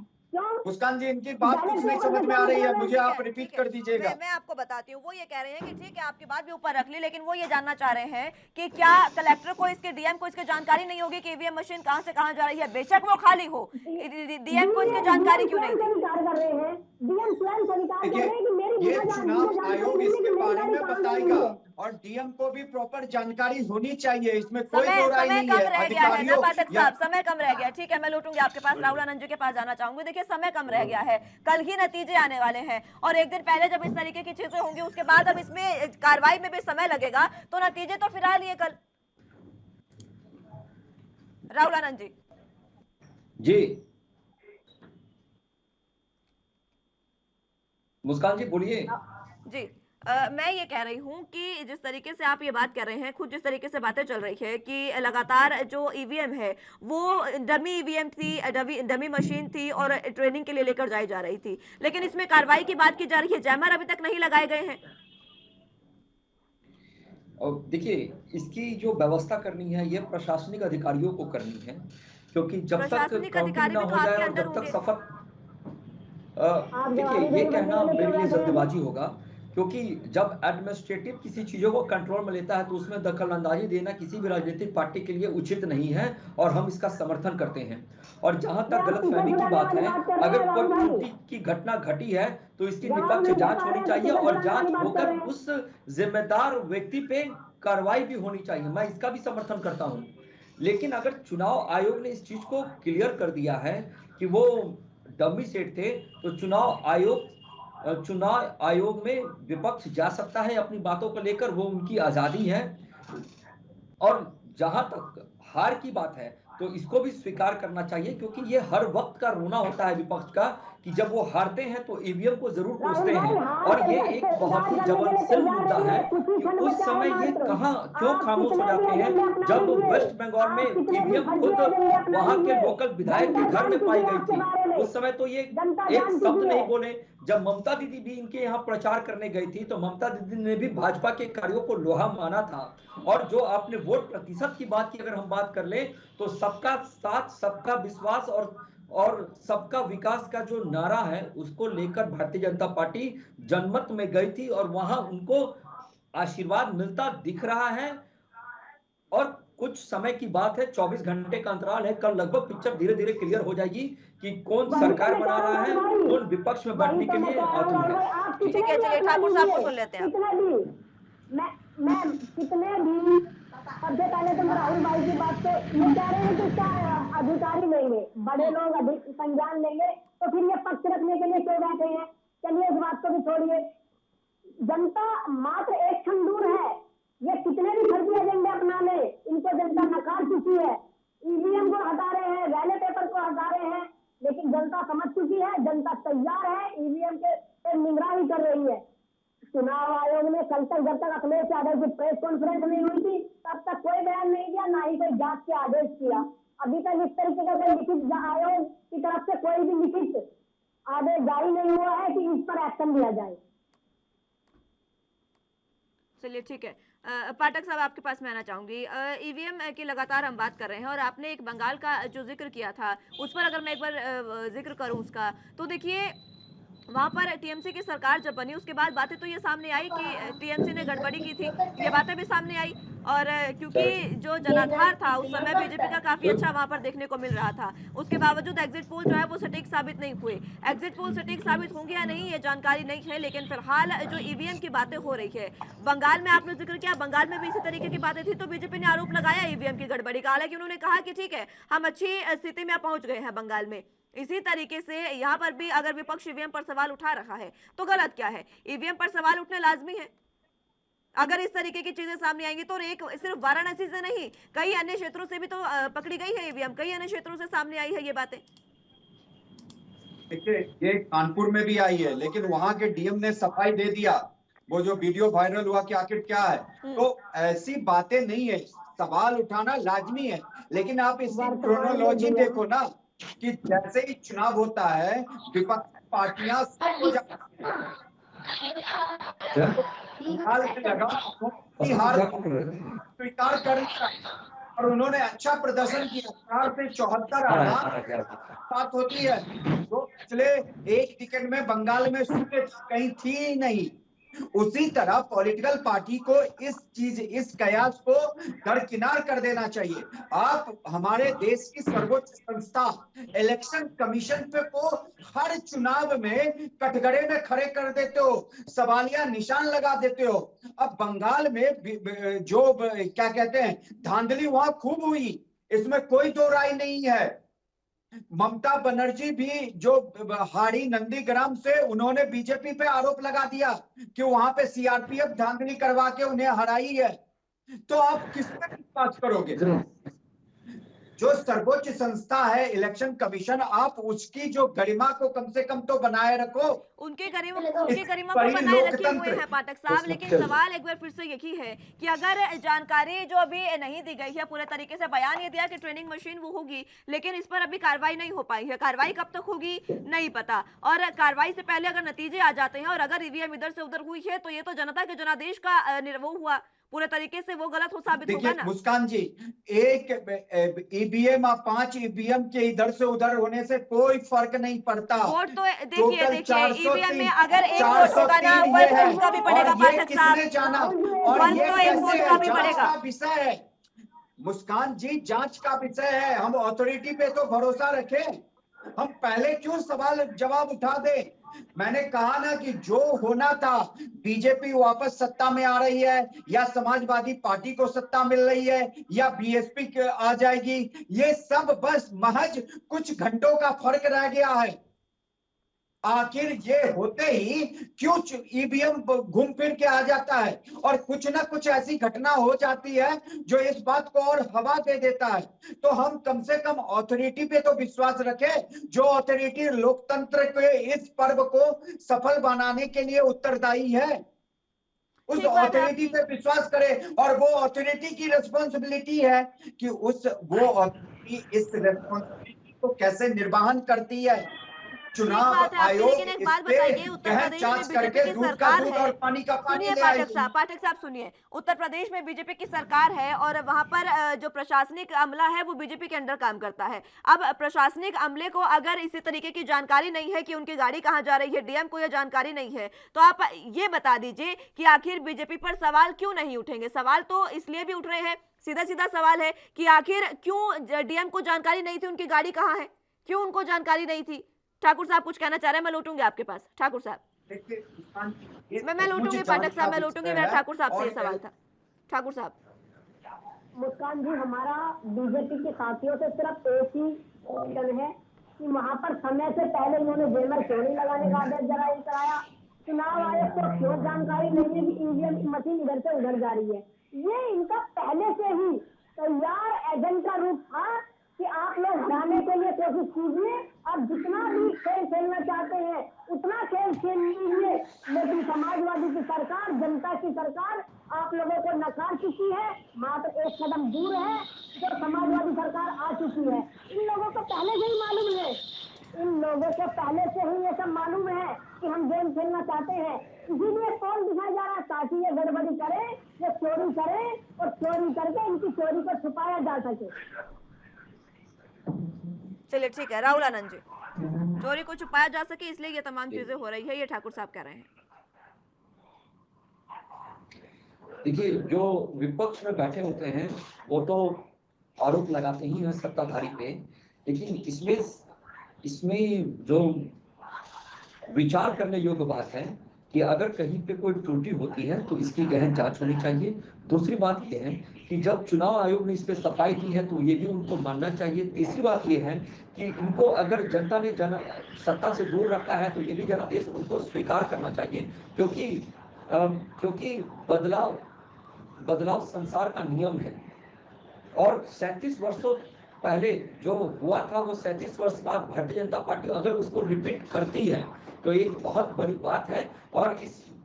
मुस्कान जी, इनकी बात कुछ नहीं समझ में आ रही है, मुझे आप रिपीट कर दीजिएगा। मैं आपको बताती हूँ, वो ये कह रहे हैं कि ठीक है आपकी बात भी ऊपर रख ली, लेकिन वो ये जानना चाह रहे हैं कि क्या कलेक्टर को, इसके डीएम को इसकी जानकारी नहीं होगी कि ईवीएम मशीन कहाँ से कहाँ जा रही है? बेशक वो खाली हो, डीएम को इसकी जानकारी क्यों नहीं थी? ये चुनाव आयोग इसके बारे में बताएगा, और डीएम को भी प्रॉपर जानकारी होनी चाहिए, इसमें कोई दो राय नहीं है। रह गया है ना पाठक साहब, समय कम रह गया। ठीक है, मैं लौटूंगी आपके पास, राहुल आनंद जी के पास जाना चाहूंगी। देखिए समय कम रह गया है, कल ही नतीजे आने वाले हैं, और एक दिन पहले जब इस तरीके की चीजें होंगी उसके बाद अब इसमें कार्रवाई में भी समय लगेगा, तो नतीजे तो फिलहाल ये कल। राहुल आनंद जी। जी मुस्कान जी बोलिए। जी मैं ये कह रही हूँ कि जिस तरीके से आप ये बात कर रहे हैं, खुद जिस तरीके से बातें चल रही है कि लगातार जो ईवीएम है वो डमी ईवीएम थी, डमी मशीन थी और ट्रेनिंग के लिए लेकर जाई जा रही थी, लेकिन इसमें कार्रवाई की बात की जा रही है, जैमर अभी तक नहीं लगाए गए हैं। और देखिए, इसकी जो व्यवस्था करनी है ये प्रशासनिक अधिकारियों को करनी है, क्योंकि जब तक काउंटिंग ना हो जाए और जब तक सफर, देखिए ये कहना मेरे लिए जल्दबाजी होगा, क्योंकि जब एडमिनिस्ट्रेटिव किसी चीजों को कंट्रोल में लेता है तो उसमें दखल अंदाजी देना किसी भी राजनीतिक पार्टी के लिए उचित नहीं है, और हम इसका समर्थन करते हैं। और जहां तक गलतफहमी की बात है, अगर कोई त्रुटि की घटना घटी है तो इसकी निष्पक्ष जांच होनी चाहिए, और जांच होकर उस जिम्मेदार व्यक्ति पे कार्रवाई भी होनी चाहिए, मैं इसका भी समर्थन करता हूं। लेकिन अगर चुनाव आयोग ने इस चीज को क्लियर कर दिया है कि वो डमी सेट थे, तो चुनाव आयोग में विपक्ष जा सकता है अपनी बातों को लेकर, वो उनकी आजादी है। और जहां तक हार की बात है तो इसको भी स्वीकार करना चाहिए, क्योंकि ये हर वक्त का रोना होता है विपक्ष का कि जब वो हारते हैं तो ईवीएम को जरूर पूछते हैं। और ये एक बहुत ही ज्वलनशील मुद्दा है कि उस समय ये कहां क्यों खामोश हो जाते हैं। जब वेस्ट बंगाल में ईवीएम खुद वहां के लोकल विधायक के घर में पाई गई थी, उस समय तो ये एक शब्द नहीं बोले। जब ममता दीदी भी इनके यहाँ प्रचार करने गई थी तो ममता दीदी ने भी भाजपा के कार्यों को लोहा माना था। और जो आपने वोट प्रतिशत की बात की, अगर हम बात कर ले तो सबका साथ, सबका विश्वास और सबका विकास का जो नारा है उसको लेकर भारतीय जनता पार्टी जनमत में गई थी और वहां उनको आशीर्वाद मिलता दिख रहा है। और कुछ समय की बात है, 24 घंटे का अंतराल है, कल लगभग पिक्चर धीरे धीरे क्लियर हो जाएगी कि कौन सरकार बना रहा है, कौन विपक्ष में बैठने के लिए आतुर है। ठीक है, चलिए ठाकुर साहब को सुन लेते हैं। मैं कितने भी सबसे पहले तो राहुल भाई की बात तो ये कह रहे हैं कि क्या अधिकारी लेंगे, बड़े लोग अधिक संज्ञान लेंगे, तो फिर ये पक्ष रखने के लिए क्यों बैठे हैं। चलिए इस बात को भी छोड़िए, जनता मात्र एक क्षण दूर है। ये कितने भी फर्जी एजेंडे अपना ले, इनको जनता नकार चुकी है। ईवीएम को हटा रहे हैं, बैलेट पेपर को हटा रहे हैं, लेकिन जनता समझ चुकी है, जनता तैयार है, ईवीएम के निगरानी कर रही है। चुनाव आयोग ने कल तक, जब तक अखिलेश यादव की प्रेस कॉन्फ्रेंस नहीं हुई थी, तब तक कोई बयान नहीं दिया, ना ही कोई जांच के आदेश किया। अभी तक इस तरीके का कोई लिखित आयोग की तरफ से कोई भी लिखित आदेश जारी नहीं हुआ है कि इस पर एक्शन लिया जाए। चलिए ठीक है, पाठक साहब आपके पास मैं आना चाहूंगी। ईवीएम की लगातार हम बात कर रहे हैं और आपने एक बंगाल का जो जिक्र किया था उस पर अगर मैं एक बार जिक्र करूं उसका, तो देखिए वहां पर टीएमसी की सरकार जब बनी उसके बाद बातें तो ये सामने आई कि टीएमसी ने गड़बड़ी की थी, ये बातें भी सामने आई। और क्योंकि जो जनाधार था उस समय बीजेपी का काफी अच्छा वहां पर देखने को मिल रहा था, उसके बावजूद एग्जिट पोल जो है वो सटीक साबित नहीं हुए। एग्जिट पोल सटीक साबित होंगे या नहीं ये जानकारी नहीं है, लेकिन फिलहाल जो ईवीएम की बातें हो रही है, बंगाल में आपने जिक्र किया, बंगाल में भी इसी तरीके की बातें थी, तो बीजेपी ने आरोप लगाया ईवीएम की गड़बड़ी का। हालांकि उन्होंने कहा कि ठीक है, हम अच्छी स्थिति में पहुंच गए हैं बंगाल में। इसी तरीके से यहाँ पर भी अगर विपक्ष ईवीएम पर सवाल उठा रहा है तो गलत क्या है? ईवीएम पर सवाल उठने लाजमी है। अगर इस तरीके की चीजें सामने आएंगी तो एक सिर्फ वाराणसी से नहीं, कई अन्य क्षेत्रों से भी तो पकड़ी गई है ईवीएम, कई अन्य क्षेत्रों से सामने आई है ये बातें। देखिए ये कानपुर में भी आई है, लेकिन वहां के डीएम ने सफाई दे दिया, वो जो वीडियो वायरल हुआ कि आखिर क्या है। तो ऐसी बातें नहीं है, सवाल उठाना लाजमी है, लेकिन आप इसकी क्रोनोलॉजी देखो ना कि जैसे ही चुनाव होता है विपक्षी पार्टियां स्वीकार कर और उन्होंने अच्छा प्रदर्शन किया। 4 से 74 बात होती है जो पिछले एक टिकट में बंगाल में कहीं थी ही नहीं। उसी तरह पॉलिटिकल पार्टी को इस कयास को दरकिनार कर देना चाहिए। आप हमारे देश की सर्वोच्च संस्था इलेक्शन कमीशन पे को हर चुनाव में कटघरे में खड़े कर देते हो, सवालिया निशान लगा देते हो। अब बंगाल में जो क्या कहते हैं धांधली वहां खूब हुई, इसमें कोई दो राय नहीं है। ममता बनर्जी भी जो हाड़ी नंदीग्राम से, उन्होंने बीजेपी पे आरोप लगा दिया कि वहां पे सीआरपीएफ धांधली करवा के उन्हें हराई है। तो आप किस पे विश्वास करोगे? जो सर्वोच्च संस्था है इलेक्शन कमीशन, आप उसकी जो गरिमा को कम से कम तो बनाए रखो। उनके गरिमा को बनाए रखे हुए हैं पाठक साहब, लेकिन सवाल एक बार फिर से यही है कि अगर जानकारी जो अभी नहीं दी गई है पूरे तरीके से, बयान ये दिया कि ट्रेनिंग मशीन वो होगी, लेकिन इस पर अभी कार्रवाई नहीं हो पाई है। कार्रवाई कब तक होगी नहीं पता, और कार्रवाई से पहले अगर नतीजे आ जाते हैं और अगर ईवीएम इधर से उधर हुई है तो ये तो जनता के जनादेश का वो हुआ, पूरे तरीके से वो गलत हो साबित होगा ना। मुस्कान जी, एक ईवीएम और 5 ईवीएम के इधर से उधर होने से कोई फर्क नहीं पड़ता। वोट तो देखिए ईवीएम में अगर एक वोट होगा ना, वर्क तो उसका भी पड़ेगा पाठक साहब, वर्क तो एक वोट का भी पड़ेगा। विषय है मुस्कान जी, जांच का विषय है। हम अथॉरिटी पे तो भरोसा रखें, हम पहले क्यों सवाल जवाब उठा दे। मैंने कहा ना कि जो होना था, बीजेपी वापस सत्ता में आ रही है या समाजवादी पार्टी को सत्ता मिल रही है या बीएसपी आ जाएगी, ये सब बस महज कुछ घंटों का फर्क रह गया है। आखिर ये होते ही क्यों ईवीएम घूम फिर के आ जाता है और कुछ ना कुछ ऐसी घटना हो जाती है जो इस बात को और हवा दे देता है। तो हम कम से कम अथॉरिटी पे तो विश्वास रखें, जो अथॉरिटी लोकतंत्र के इस पर्व को सफल बनाने के लिए उत्तरदायी है, उस ठीक बात है अथॉरिटी आपकी। पे विश्वास करें। और वो अथॉरिटी की रिस्पॉन्सिबिलिटी है कि वो अथॉरिटी इस रिस्पॉन्सिबिलिटी को कैसे निर्वहन करती है। ठीक चुनाव बात है आपकी, आयोग लेकिन एक इस बात पे बताइए, उत्तर गहन प्रदेश में जांच बीजेपी करके की दूध का सरकार दूध है। और पानी का पानी सुनिए ले आएगी। पाठक साहब सुनिए, उत्तर प्रदेश में बीजेपी की सरकार है और वहां पर जो प्रशासनिक अमला है वो बीजेपी के अंडर काम करता है। अब प्रशासनिक अमले को अगर इसी तरीके की जानकारी नहीं है कि उनकी गाड़ी कहां जा रही है, डीएम को यह जानकारी नहीं है, तो आप ये बता दीजिए कि आखिर बीजेपी पर सवाल क्यों नहीं उठेंगे। सवाल तो इसलिए भी उठ रहे हैं, सीधा सीधा सवाल है कि आखिर क्यों डीएम को जानकारी नहीं थी उनकी गाड़ी कहाँ है, क्यों उनको जानकारी नहीं थी। ठाकुर साहब कुछ कहना चाह रहे हैं, मैं लौटूंगी आपके पास। ठाकुर साहब देखिए, मैं लौटूंगी, पाठक साहब मैं लौटूंगी, मेरा ठाकुर साहब से ये सवाल था। ठाकुर साहब। मुस्कान जी, हमारा बीजेपी के साथियों से सिर्फ एक ही क्वेश्चन है कि वहां पर समय से पहले उन्होंने बैनर क्यों नहीं लगाने का आदेश जारी कराया। चुनाव आयोग को क्यों जानकारी नहीं है कि ईवीएम की मशीन इधर से उधर जा रही है। ये इनका पहले से ही तैयार एजेंट का रूप था कि आप लोग हराने के लिए कोशिश कीजिए और जितना भी खेल खेलना चाहते हैं उतना खेल खेल लीजिए, लेकिन समाजवादी की सरकार, जनता की सरकार आप लोगों को नकार चुकी है। मात्र एक कदम दूर है जो समाजवादी सरकार आ चुकी है। इन लोगों को पहले से ही मालूम है, इन लोगों को पहले से ही ये सब मालूम है कि हम गेम खेलना चाहते हैं, इसीलिए कौन दिखाया जा रहा है ताकि ये गड़बड़ी करे, ये चोरी करे और चोरी करके इनकी चोरी को छुपाया जा सके। चलिए ठीक है राहुल आनंद जी, चोरी को छुपाया जा सके इसलिए ये तमाम चीजें हो रही है, ये ठाकुर साहब कह रहे हैं। देखिए, जो विपक्ष में बैठे होते हैं वो तो आरोप लगाते ही हैं सत्ताधारी पे, लेकिन इसमें जो विचार करने योग्य बात है कि अगर कहीं पे कोई त्रुटि होती है तो इसकी गहन जांच होनी चाहिए। दूसरी बात यह है कि जब चुनाव आयोग ने इस पे सफाई दी है तो ये भी उनको मानना चाहिए। तीसरी बात यह है कि इनको अगर जनता ने सत्ता से दूर रखा है तो ये भी जनादेश उनको स्वीकार करना चाहिए, क्योंकि बदलाव संसार का नियम है। और 37 वर्षों पहले जो हुआ था वो 37 वर्ष बाद भारतीय जनता पार्टी अगर उसको रिपीट करती है तो ये बहुत बड़ी बात है। और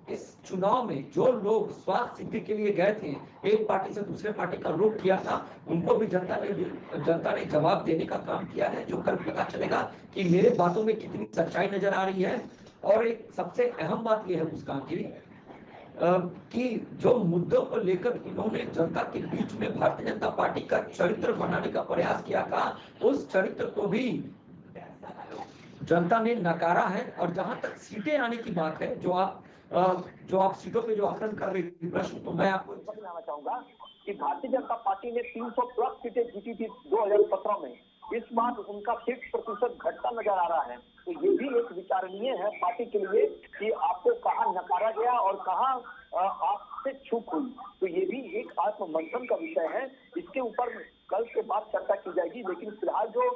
इस चुनाव में जो लोग स्वार्थ सिद्धि के लिए गए थे, एक पार्टी से दूसरे पार्टी का रुख किया था, उनको भी जनता ने जवाब देने का काम किया है, जो कल पता चलेगा कि मेरे बातों में कितनी सच्चाई नजर आ रही है। और एक सबसे अहम बात यह है मुस्कान जी कि जो मुद्दों को लेकर इन्होंने जनता के बीच में भारतीय जनता पार्टी का चरित्र बनाने का प्रयास किया था, उस चरित्र को भी जनता ने नकारा है। और जहां तक सीटें आने की बात है, जो आप सीटों पे जो आकलन कर रही थी प्रश्न, तो मैं आपको बताना चाहूंगा कि भारतीय जनता पार्टी ने 300 प्लस सीटें जीती थी 2017 में। इस बार उनका सीट प्रतिशत घटता नजर आ रहा है। तो ये भी एक विचारणीय है पार्टी के लिए कि आपको कहाँ नकारा गया और कहाँ आपसे चूक हुई। तो ये भी एक आत्ममंथन का विषय है, इसके ऊपर कल के बाद चर्चा की जाएगी। लेकिन फिलहाल जो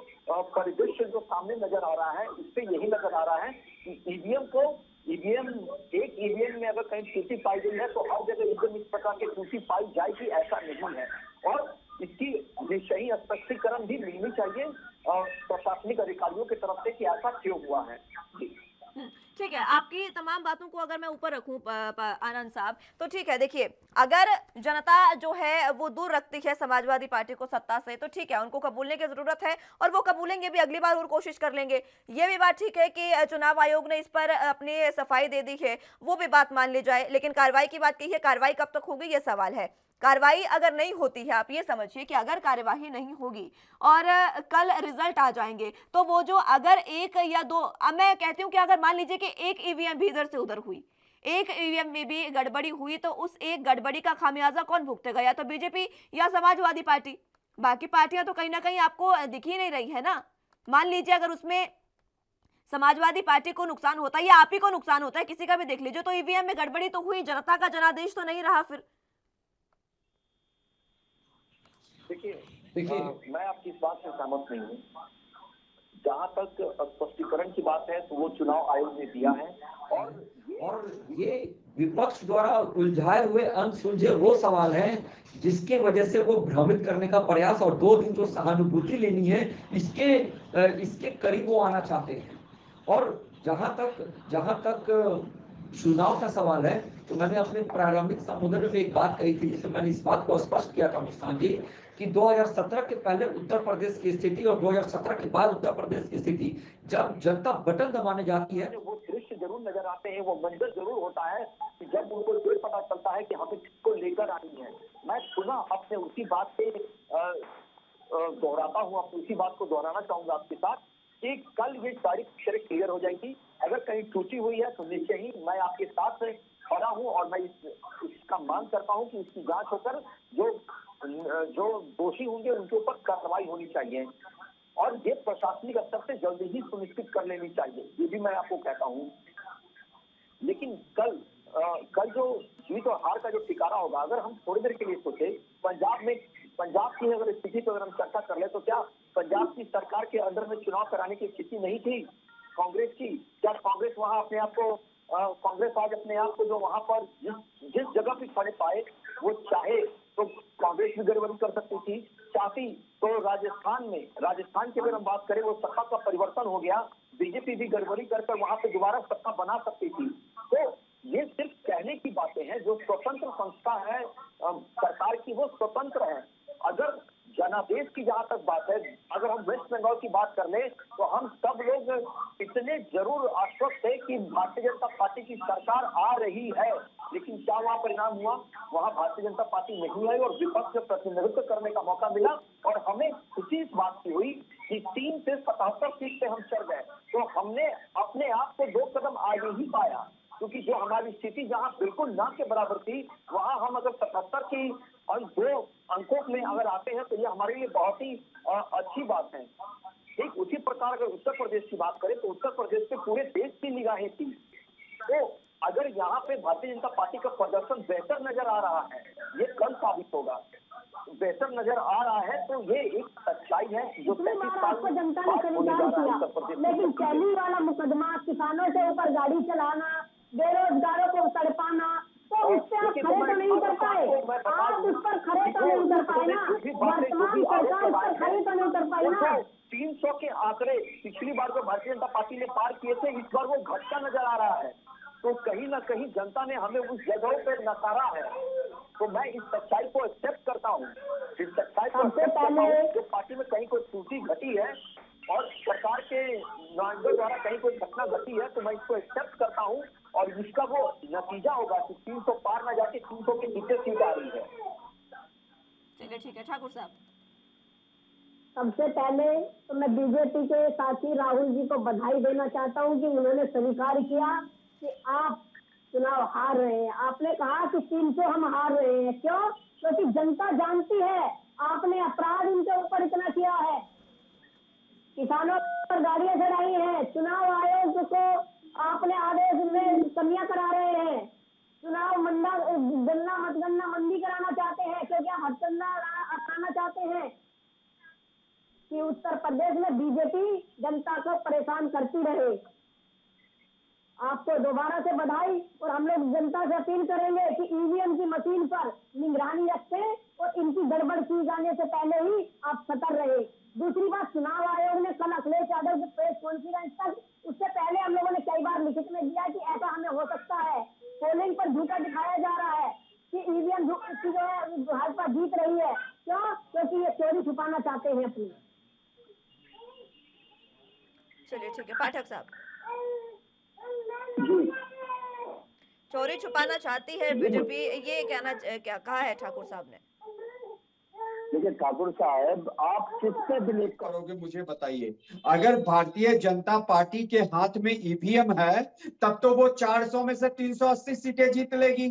परिदृश्य जो सामने नजर आ रहा है इससे यही नजर आ रहा है कि ईवीएम में अगर कहीं त्रुटि पाई गई है तो हर जगह एकदम इस प्रकार की त्रुटि पाई जाएगी ऐसा नहीं है। और इसकी निश्चयी स्पष्टीकरण भी मिलनी चाहिए प्रशासनिक अधिकारियों की तरफ से कि ऐसा क्यों हुआ है। ठीक है, आपकी तमाम बातों को अगर मैं ऊपर रखूं आनंद साहब, तो ठीक है। देखिए, अगर जनता जो है वो दूर रखती है समाजवादी पार्टी को सत्ता से, तो ठीक है, उनको कबूलने की जरूरत है और वो कबूलेंगे भी, अगली बार और कोशिश कर लेंगे। ये भी बात ठीक है कि चुनाव आयोग ने इस पर अपनी सफाई दे दी है, वो भी बात मान ली जाए। लेकिन कार्रवाई की बात की है, कार्रवाई कब तक होगी ये सवाल है। कार्रवाई अगर नहीं होती है, आप ये समझिए कि अगर कार्यवाही नहीं होगी और कल रिजल्ट आ जाएंगे, तो वो जो अगर एक या दो, मैं कहती हूँ कि अगर मान लीजिए कि एक ईवीएम भी इधर से उधर हुई, एक ईवीएम में भी गड़बड़ी हुई, तो उस एक गड़बड़ी का खामियाजा कौन भुगतेगा? या तो बीजेपी या समाजवादी पार्टी। बाकी पार्टियां तो कहीं ना कहीं आपको दिख ही नहीं रही है ना। मान लीजिए अगर उसमें समाजवादी पार्टी को नुकसान होता है या आप ही को नुकसान होता है, किसी का भी देख लीजिए, तो ईवीएम में गड़बड़ी तो हुई, जनता का जनादेश तो नहीं रहा। फिर देखिए मैं आपकी इस बात से सहमत नहीं हूँ। जहां तक स्पष्टीकरण की बात है तो वो चुनाव आयोग ने दिया है। और ये विपक्ष द्वारा उलझाए हुए अनसुलझे वो सवाल हैं जिसके वजह से वो भ्रमित करने का प्रयास और 2 दिन जो सहानुभूति लेनी है इसके करीब वो आना चाहते हैं। और जहां तक चुनाव का सवाल है तो मैंने अपने प्रारंभिक संबोधन में एक बात कही थी, जिसमें मैंने इस बात को स्पष्ट किया था मुस्कान जी कि 2017 के पहले उत्तर प्रदेश की स्थिति और 2017 के बाद उत्तर प्रदेश की स्थिति, जब जनता बटन दबाने जाती है वो दृश्य जरूर नजर आते हैं, वो मंजर जरूर होता है कि जब उनको ये पता चलता है कि हमें किसको लेकर आनी है। मैं पुनः अपने उसी बात पे दोहराता हूँ, अपनी उसी बात को दोहराना चाहूंगा आपके साथ कि कल ये सारी पिक्चर क्लियर हो जाएगी। अगर कहीं टूटी हुई है तो निश्चय ही मैं आपके साथ खड़ा हूँ और मैं इसका मांग करता हूँ कि इसकी जांच होकर जो दोषी होंगे उनके ऊपर कार्रवाई होनी चाहिए और ये प्रशासनिक स्तर से जल्दी ही सुनिश्चित कर लेनी चाहिए, ये भी मैं आपको कहता हूँ। लेकिन कल जो जीत और हार का जो ठिकाना होगा, अगर हम थोड़ी देर के लिए सोचे पंजाब की अगर स्थिति पर अगर हम चर्चा कर ले तो क्या पंजाब की सरकार के अंदर में चुनाव कराने की स्थिति नहीं थी कांग्रेस की? क्या कांग्रेस वहां अपने आप को कांग्रेस आज अपने आप को जो वहां पर जिस जगह पे खड़े पाए, वो चाहे तो कांग्रेस भी गड़बड़ी कर सकती थी, चाहती तो राजस्थान की अगर हम बात करें वो सत्ता का परिवर्तन हो गया, बीजेपी भी गड़बड़ी कर वहां पे दोबारा सत्ता बना सकती थी। तो ये सिर्फ कहने की बातें हैं, जो स्वतंत्र संस्था है सरकार की वो स्वतंत्र है। अगर जनादेश की जहां तक बात है, अगर हम वेस्ट बंगाल की बात कर ले तो हम सब लोग इतने जरूर आश्वस्त थे कि भारतीय जनता पार्टी की सरकार आ रही है, लेकिन क्या वहां परिणाम हुआ? वहां भारतीय जनता पार्टी नहीं आई और विपक्ष से प्रतिनिधित्व करने का मौका मिला और हमें खुशी इस बात की हुई कि 3 से 77 सीट पे हम चढ़ गए। तो हमने अपने आप को 2 कदम आगे ही पाया, क्योंकि जो हमारी स्थिति जहां बिल्कुल ना के बराबर थी, वहां हम अगर 77 की और 2 अंकों में अगर आते हैं तो ये हमारे लिए बहुत ही अच्छी बात है। ठीक उसी प्रकार अगर उत्तर प्रदेश की बात करें तो उत्तर प्रदेश पे पूरे देश की निगाहें थी। तो अगर यहाँ पे भारतीय जनता पार्टी का प्रदर्शन बेहतर नजर आ रहा है, ये कल साबित होगा, बेहतर नजर आ रहा है तो ये एक सच्चाई है जो 35 साल आपको जनता ने स्वीकार किया। लेकिन पहली वाला मुकदमा किसानों के ऊपर गाड़ी चलाना, बेरोजगारों को तड़पाना, तो उस पर आप खड़े तो नहीं कर पाए, आप उस पर खड़े तो नहीं कर पाए ना, वर्तमान सरकार उस पर खड़े तो नहीं कर पाई ना। 300 के आंकड़े पिछली बार जो भारतीय जनता पार्टी ने पार किए थे, इस बार वो घटता नजर आ रहा है। तो कहीं ना कहीं जनता ने हमें उस जगहों पर नकारा है। तो मैं इस सच्चाई को एक्सेप्ट करता हूँ, इस सच्चाई को एक्सेप्ट करता हूँ। जो पार्टी में कहीं कोई त्रुटि घटी है और सरकार के नुमाइंदों द्वारा कहीं कोई घटना घटी है, तो मैं इसको एक्सेप्ट करता हूँ और इसका वो नतीजा होगा कि 300 पार न जाके 300 के नीचे सीट आ रही है। चलिए ठीक है ठाकुर साहब। सबसे पहले तो मैं बीजेपी के साथी राहुल जी को बधाई देना चाहता हूं कि उन्होंने स्वीकार किया कि आप चुनाव हार रहे हैं। आपने कहा कि 300 हम हार रहे हैं, क्यों? क्योंकि जनता जानती है आपने अपराध उनके ऊपर इतना किया है, किसानों पर गाड़ियां चढ़ाई हैं, चुनाव आयोग को आपने आदेश में कमियां करा रहे हैं, चुनाव गन्ना मतगणना मंदी कराना चाहते हैं, क्योंकि आप हथकंडा हटाना चाहते हैं कि उत्तर प्रदेश में बीजेपी जनता को परेशान करती रहे। आपको दोबारा से बधाई, और हम लोग जनता से अपील करेंगे कि ईवीएम की मशीन पर निगरानी रखें और इनकी गड़बड़ की जाने से पहले ही आप सतर्क रहे। दूसरी बात, चुनाव आयोग ने कल अखिलेश यादव की प्रेस कॉन्फ्रेंस तक, उससे पहले हम लोगों ने कई बार लिखित में दिया कि ऐसा हमें हो सकता है, पोलिंग पर झूठा दिखाया जा रहा है कि ईवीएम जो है भाजपा जीत रही है। क्यों? क्योंकि ये चोरी छुपाना चाहते हैं अपनी। चलिए ठीक है पाठक साहब। जी, चोरी छुपाना चाहती है बीजेपी, ये क्या कहा है ठाकुर साहब ने? देखिए ठाकुर साहब, आप किससे बिलीव करोगे मुझे बताइए। अगर भारतीय जनता पार्टी के हाथ में ईवीएम है तब तो वो 400 में से 380 सीटें जीत लेगी,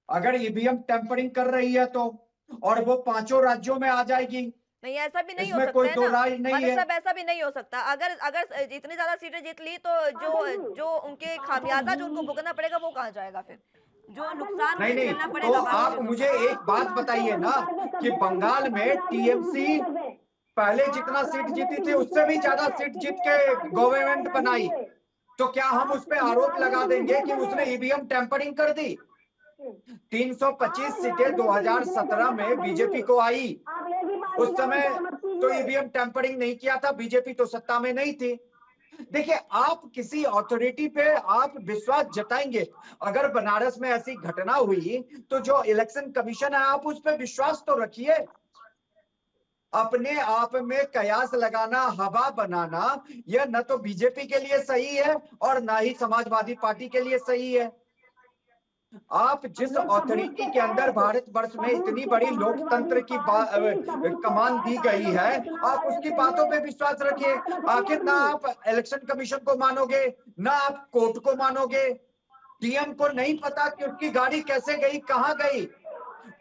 अगर ईवीएम टेम्परिंग कर रही है तो, और वो 5 राज्यों में आ जाएगी। नहीं, ऐसा भी नहीं हो इसमें सकता कोई है दो ना राय नहीं है। सब ऐसा भी नहीं हो सकता। अगर इतनी ज्यादा सीटें जीत ली तो जो उनके खामियाजा जो उनको भुगतना पड़ेगा वो कहाँ जाएगा? फिर जो नुकसान उन्हें झेलना पड़ेगा। तो आप मुझे एक बात बताइए ना कि बंगाल में टीएमसी पहले जितना सीट जीती थी उससे भी ज्यादा सीट जीत के गवर्नमेंट बनाई, तो क्या हम उस पे आरोप लगा देंगे कि उसने ईवीएम टेम्परिंग कर दी? 325 सीटें 2017 में बीजेपी को आई, उस समय तो ईवीएम टेम्परिंग नहीं किया था, बीजेपी तो सत्ता में नहीं थी। देखिए, आप किसी अथॉरिटी पे आप विश्वास जताएंगे, अगर बनारस में ऐसी घटना हुई तो जो इलेक्शन कमीशन है आप उस पे विश्वास तो रखिए। अपने आप में कयास लगाना, हवा बनाना, यह न तो बीजेपी के लिए सही है और ना ही समाजवादी पार्टी के लिए सही है। आप जिस अथॉरिटी के अंदर भारतवर्ष में इतनी बड़ी लोकतंत्र की कमान दी गई है, आप उसकी बातों पे विश्वास रखिए। आखिर ना आप इलेक्शन कमीशन को मानोगे, ना आप कोर्ट को मानोगे। डीएम को नहीं पता कि उसकी गाड़ी कैसे गई, कहां गई,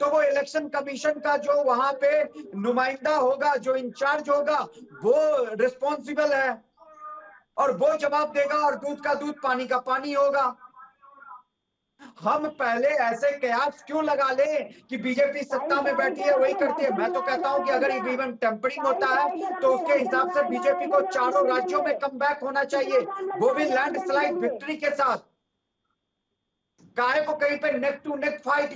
तो वो इलेक्शन कमीशन का जो वहां पे नुमाइंदा होगा, जो इंचार्ज होगा, वो रिस्पॉन्सिबल है और वो जवाब देगा, और दूध का दूध पानी का पानी होगा। हम पहले ऐसे कयास क्यों लगा ले कि बीजेपी सत्ता में बैठी है वही करती है? मैं तो कहता हूं कि अगर ईवीएम टेम्परिंग होता है तो उसके हिसाब से बीजेपी को चारों राज्यों में कमबैक होना चाहिए, वो भी लैंडस्लाइड विक्ट्री के साथ। काहे को कहीं पे नेक टू नेक फाइट,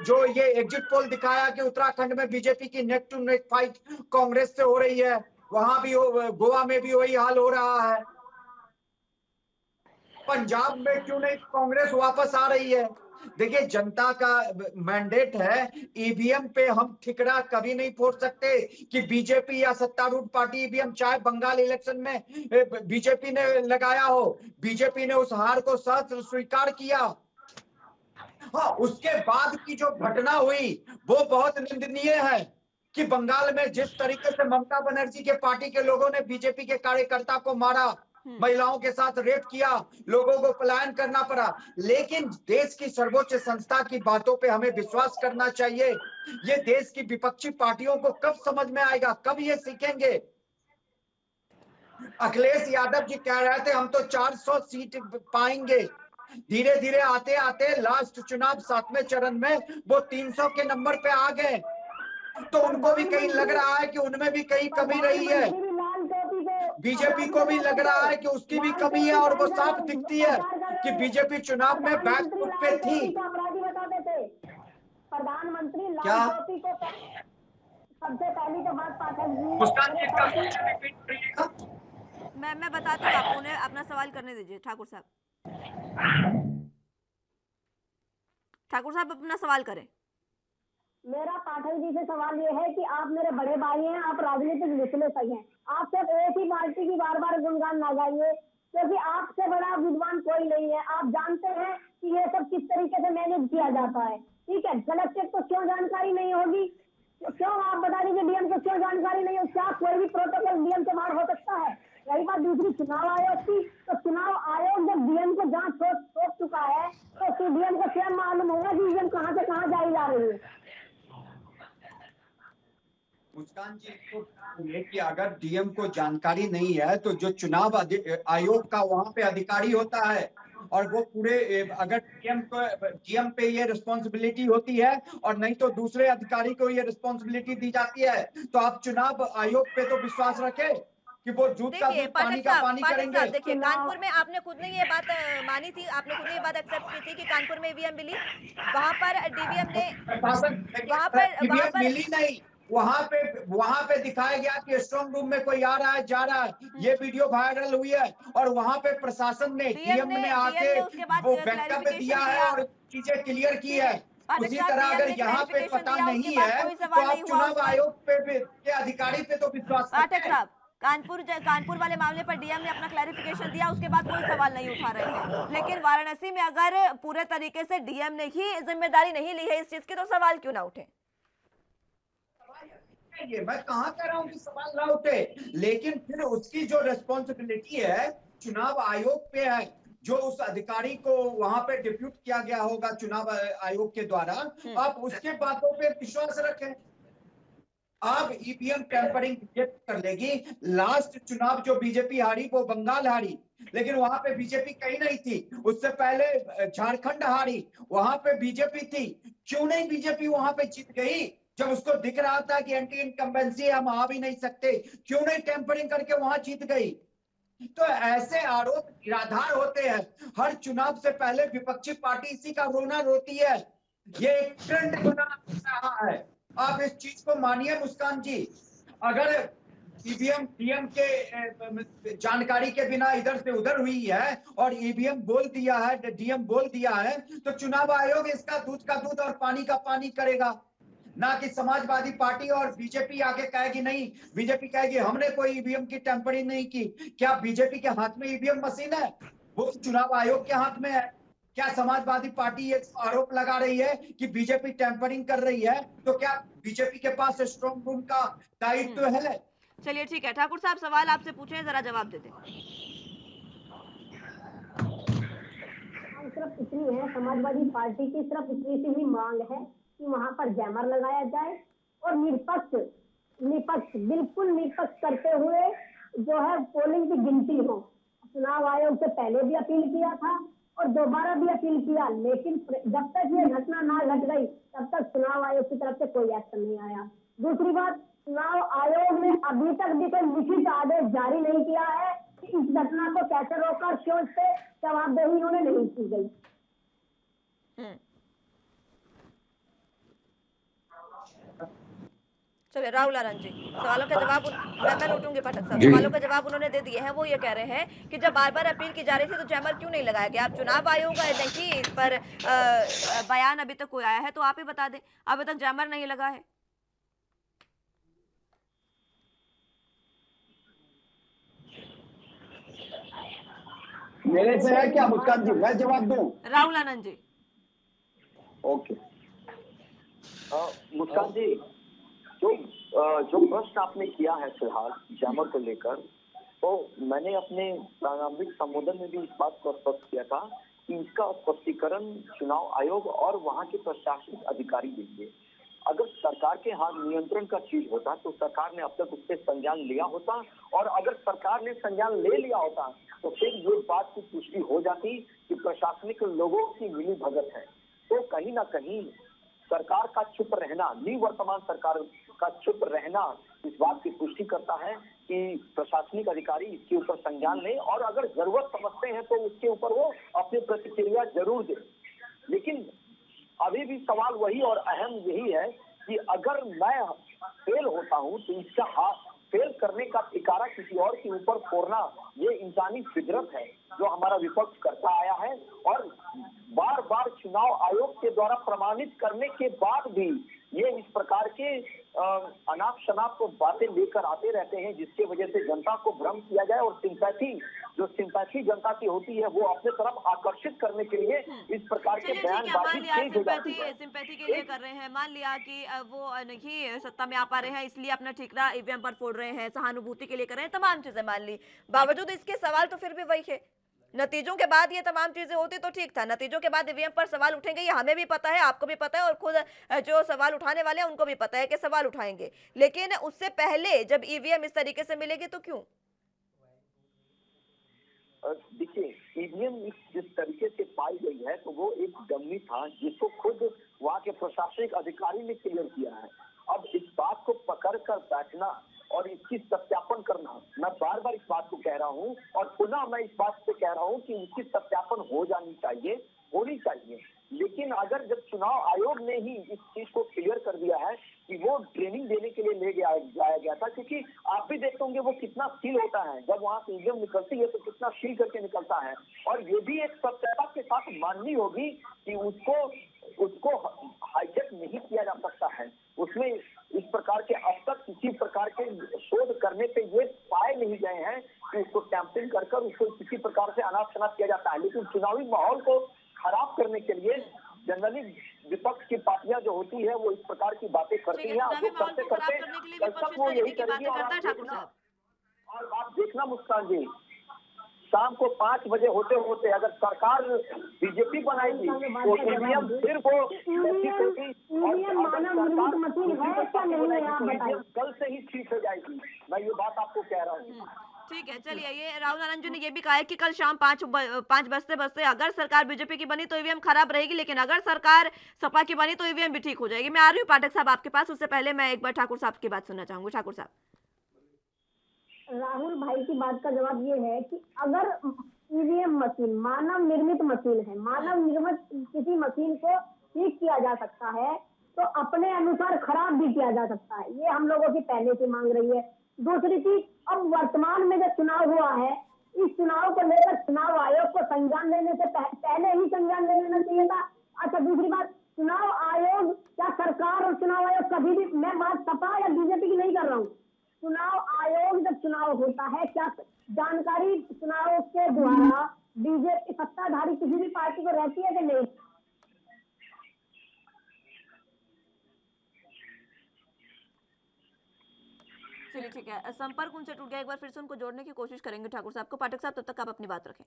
जो ये एग्जिट पोल दिखाया कि उत्तराखंड में बीजेपी की neck to neck fight Congress से हो रही है, वहां भी गोवा में भी वही हाल हो रहा है। पंजाब में क्यों नहीं कांग्रेस वापस आ रही है? देखिए, जनता का मैंडेट है, ईवीएम पे हम ठिकरा कभी नहीं फोड़ सकते कि बीजेपी या सत्तारूढ़ पार्टी ईवीएम, चाहे बंगाल इलेक्शन में बीजेपी ने लगाया हो, बीजेपी ने उस हार को सहर्ष स्वीकार किया। हाँ, उसके बाद की जो घटना हुई वो बहुत निंदनीय है कि बंगाल में जिस तरीके से ममता बनर्जी के पार्टी के लोगों ने बीजेपी के कार्यकर्ता को मारा, महिलाओं के साथ रेप किया, लोगों को पलायन करना पड़ा। लेकिन देश की सर्वोच्च संस्था की बातों पे हमें विश्वास करना चाहिए। ये देश की विपक्षी पार्टियों को कब समझ में आएगा, कब ये सीखेंगे? अखिलेश यादव जी कह रहे थे हम तो 400 सीट पाएंगे, धीरे धीरे आते आते लास्ट चुनाव 7वें चरण में वो 300 के नंबर पे आ गए, तो उनको भी कहीं लग रहा है कि उनमें भी कहीं कमी रही है। बीजेपी को भी लग रहा है कि उसकी भी कमी है, और वो साफ दिखती है कि बीजेपी चुनाव में बैकफुट पे थी। प्रधानमंत्री क्या सबसे पहली तो बात मैं बताती हूँ आपको, उन्हें अपना सवाल करने दीजिए। ठाकुर साहब अपना सवाल करें। मेरा पाठक जी से सवाल ये है कि आप मेरे बड़े भाई हैं, आप राजनीतिक विश्लेषक हैं, आप सिर्फ एक ही पार्टी की बार बार गुणगान ना गाइए, क्योंकि आपसे बड़ा विद्वान कोई नहीं है। आप जानते हैं कि ये सब किस तरीके से मैनेज किया जाता है, ठीक है। कलेक्टर को क्यों जानकारी नहीं होगी, क्यों आप बता दीजिए डीएम को क्यों जानकारी नहीं हो? क्या कोई भी प्रोटोकॉल डीएम से बाहर हो सकता है? यही बात दूसरी चुनाव आयोग की, तो चुनाव आयोग जब डीएम को जांच सौंप चुका है तो सीडीएम को स्वयं मालूम होगा कि डीएम कहां से कहां जाई जा रही है। मुस्कान जी को ये कि अगर डीएम को जानकारी नहीं है तो जो चुनाव आयोग का वहां पे अधिकारी होता है, और वो पूरे, अगर डीएम पे ये रिस्पॉन्सिबिलिटी होती है और नहीं तो दूसरे अधिकारी को ये रिस्पॉन्सिबिलिटी दी जाती है, तो आप चुनाव आयोग पे तो विश्वास रखें कि वो दूध का दूध पानी का पानी करेंगे। देखिए, कानपुर में आपने खुद ने ये बात मानी थी, आपने खुद ने ये बात एक्सेप्ट की थी कि कानपुर में ईवीएम मिली, वहां पर डीवीएम ने वहां पर मिली नहीं, वहां पे दिखाया गया कि स्ट्रांग रूम में कोई आ रहा है, जा रहा है, ये वीडियो वायरल हुई है, और वहां पे प्रशासन ने, डीएम ने आके वो बैकअप दिया है और चीजें क्लियर की है। उसी तरह अगर यहाँ पे पता नहीं है तो आप चुनाव आयोग पे के अधिकारी पे तो विश्वास पाठक साहब, कानपुर वाले मामले पर डीएम ने अपना क्लैरिफिकेशन दिया, उसके बाद कोई सवाल नहीं उठा रहे हैं। लेकिन वाराणसी में अगर पूरे तरीके से डीएम ने ही जिम्मेदारी नहीं ली है इस चीज की, तो सवाल क्यों ना उठे? ये मैं कहाँ कह रहा हूँ कि सवाल ना उठे, लेकिन फिर उसकी जो रिस्पॉन्सिबिलिटी है चुनाव आयोग पे है, जो उस अधिकारी को वहां पे डिप्यूट किया गया होगा चुनाव आयोग के द्वारा, आप उसके बातों पे विश्वास रखें। आप ईवीएम टेम्परिंग कर लेगी, लास्ट चुनाव जो बीजेपी हारी वो बंगाल हारी, लेकिन वहां पे बीजेपी कहीं नहीं थी। उससे पहले झारखंड हारी, वहां पे बीजेपी थी, क्यों नहीं बीजेपी वहां पे जीत गई? जब उसको दिख रहा था कि एंटी इनकम्बेंसी हम आ भी नहीं सकते, क्यों नहीं टेम्परिंग करके वहां जीत गई? तो ऐसे आरोप निराधार होते हैं। हर चुनाव से पहले विपक्षी पार्टी इसी का रोना रोती है। ये एक ट्रेंड बना रहा है। आप इस चीज को मानिए मुस्कान जी, अगर ईवीएम डीएम के जानकारी के बिना इधर से उधर हुई है और ईवीएम बोल दिया है, डीएम बोल दिया है, तो चुनाव आयोग इसका दूध का दूध और पानी का पानी करेगा। ना कि समाजवादी पार्टी और बीजेपी आगे कहेगी नहीं, बीजेपी कहेगी हमने कोई ईवीएम की टेम्परिंग नहीं की। क्या बीजेपी के हाथ में ईवीएम मशीन है? वो चुनाव आयोग के हाथ में है। क्या समाजवादी पार्टी एक आरोप लगा रही है कि बीजेपी टेम्परिंग कर रही है, तो क्या बीजेपी के पास स्ट्रॉन्ग रूम का दायित्व है? चलिए ठीक है, ठाकुर साहब सवाल आपसे पूछे, जरा जवाब दे दें। सिर्फ इतनी है, समाजवादी पार्टी की सिर्फ इतनी सी ही मांग है कि वहां पर जैमर लगाया जाए और निष्पक्ष बिल्कुल निष्पक्ष करते हुए जो है पोलिंग की गिनती हो। चुनाव आयोग से पहले भी अपील किया था और दोबारा भी अपील किया, लेकिन जब तक ये घटना ना घट गई तब तक चुनाव आयोग की तरफ से कोई एक्शन नहीं आया। दूसरी बात, चुनाव आयोग ने अभी तक भी कोई लिखित आदेश जारी नहीं किया है कि इस घटना को कैसे रोका, क्यों से जवाबदेही उन्होंने नहीं की गई। चलिए राहुल आनंद जी, सवालों का जवाब मैं लौटूंगी पाठक साहब। सवालों का जवाब उन्होंने दे दिए हैं। वो ये कह रहे हैं कि जब बार बार अपील की जा रही थी तो जैमर क्यों नहीं लगाया गया? आप चुनाव आयोग नहीं इस पर बयान अभी तक कोई आया है तो आप ही बता दें, अभी तक जैमर नहीं लगा है। मेरे से है क्या मुस्कान जी? मैं जवाब दूं? राहुल आनंद जी। ओके। मुस्कान जी, जो प्रश्न आपने किया है फिलहाल जैमर को लेकर, तो मैंने अपने प्रारंभिक संबोधन में भी इस बात को स्पष्ट किया था कि इसका स्पष्टीकरण चुनाव आयोग और वहां के प्रशासनिक अधिकारी देंगे। अगर सरकार के हाथ नियंत्रण का चीज होता तो सरकार ने अब तक उससे संज्ञान लिया होता, और अगर सरकार ने संज्ञान ले लिया होता तो फिर ये बात की पुष्टि हो जाती कि प्रशासनिक लोगों की मिली भगत है। तो कहीं ना कहीं सरकार का चुप रहना, निवर्तमान सरकार का चुप रहना इस बात की पुष्टि करता है कि प्रशासनिक अधिकारी इसके ऊपर संज्ञान लें, और अगर जरूरत समझते हैं तो उसके ऊपर वो अपनी प्रतिक्रिया जरूर दें। लेकिन अभी भी सवाल वही और अहम यही है कि अगर मैं फेल होता हूं तो इसका फेल करने का ठिकाना किसी और के ऊपर फोड़ना ये इंसानी फितरत है जो हमारा विपक्ष करता आया है, और बार बार चुनाव आयोग के द्वारा प्रमाणित करने के बाद भी ये इस प्रकार के अनाप शनाप को बातें लेकर आते रहते हैं, जिसके वजह से जनता को भ्रम किया जाए और सिंपैथी जनता की होती है वो अपने तरफ आकर्षित करने के लिए इस प्रकार के बयानबाजी तेज हो जाती है। सिंपैथी के लिए कर रहे हैं, मान लिया कि वो नहीं सत्ता में आ पा रहे हैं इसलिए अपना ठिकरा ईवीएम पर फोड़ रहे हैं, सहानुभूति के लिए कर रहे हैं, तमाम चीजें मान ली, बावजूद इसके सवाल तो फिर भी वही है। नतीजों के बाद ये तमाम चीजें होती तो ठीक था, नतीजों के बाद ईवीएम पर सवाल उठेंगे, ये हमें भी पता है, आपको भी पता है, और खुद जो सवाल उठाने वाले हैं उनको भी पता है कि सवाल उठाएंगे। लेकिन उससे पहले जब ईवीएम इस तरीके से मिलेगी तो क्यों? देखिए, ईवीएम जिस तरीके से पाई गई है तो वो एक डमी था जिसको खुद वहाँ के प्रशासनिक अधिकारी ने क्लियर किया है। अब इस बात को पकड़ कर बैठना और इसकी सत्यापन करना, मैं बार बार इस बात को कह रहा हूँ और पुनः मैं इस बात से कह रहा हूँ कि इसकी सत्यापन होनी चाहिए। लेकिन अगर जब चुनाव आयोग ने ही इस चीज को क्लियर कर दिया है कि वो ट्रेनिंग देने के लिए जाया गया था, क्योंकि आप भी देखते होंगे वो कितना सील होता है, जब वहां से ईवीएम निकलती है तो कितना सील करके निकलता है, और ये भी एक सत्यता के साथ माननी होगी कि उसको हाईजेक नहीं किया जा सकता है। उसमें इस प्रकार के अब तक किसी प्रकार के शोध करने पे ये पाए नहीं गए हैं कि उसको टैंपरिंग कर उसको किसी प्रकार से अनाप शनाप किया जाता है। लेकिन चुनावी माहौल को खराब करने के लिए जनरली विपक्ष की पार्टियां जो होती है वो इस प्रकार की बातें करती है, वो यही करेगी। और आप देखना मुस्कान जी, शाम को 5 बजे होते होते अगर सरकार बीजेपी बनाएगी तो ईवीएम फिर वो कल से ही ठीक हो जाएगी। मैं ये बात आपको कह रहा हूँ। ठीक है, चलिए, ये राहुल आनंद जी ने ये भी कहा है कि कल शाम 5 बजते बजते अगर सरकार बीजेपी की बनी तो ईवीएम खराब रहेगी, लेकिन अगर सरकार सपा की बनी तो ईवीएम भी ठीक हो जाएगी। मैं आ रही हूँ पाठक साहब आपके पास, उससे पहले मैं एक बार ठाकुर साहब की बात सुनना चाहूंगी। ठाकुर साहब, राहुल भाई की बात का जवाब ये है कि अगर ईवीएम मशीन मानव निर्मित मशीन है, मानव निर्मित किसी मशीन को ठीक किया जा सकता है तो अपने अनुसार खराब भी किया जा सकता है। ये हम लोगों की पहले से मांग रही है। दूसरी चीज, अब वर्तमान में जो चुनाव हुआ है, इस चुनाव को लेकर चुनाव आयोग को संज्ञान लेने से पहले ही संज्ञान ले लेना चाहिए था। अच्छा, दूसरी बात, चुनाव आयोग क्या सरकार और चुनाव आयोग कभी भी, मैं बात सपा या बीजेपी की नहीं कर रहा हूँ, चुनाव आयोग जब चुनाव होता है क्या जानकारी चुनाव के द्वारा बीजेपी सत्ताधारी किसी भी पार्टी को रहती है कि नहीं? चलिए ठीक है, संपर्क उनसे टूट गया, एक बार फिर से उनको जोड़ने की कोशिश करेंगे ठाकुर साहब को। पाठक साहब, तब तक आप अपनी बात रखें।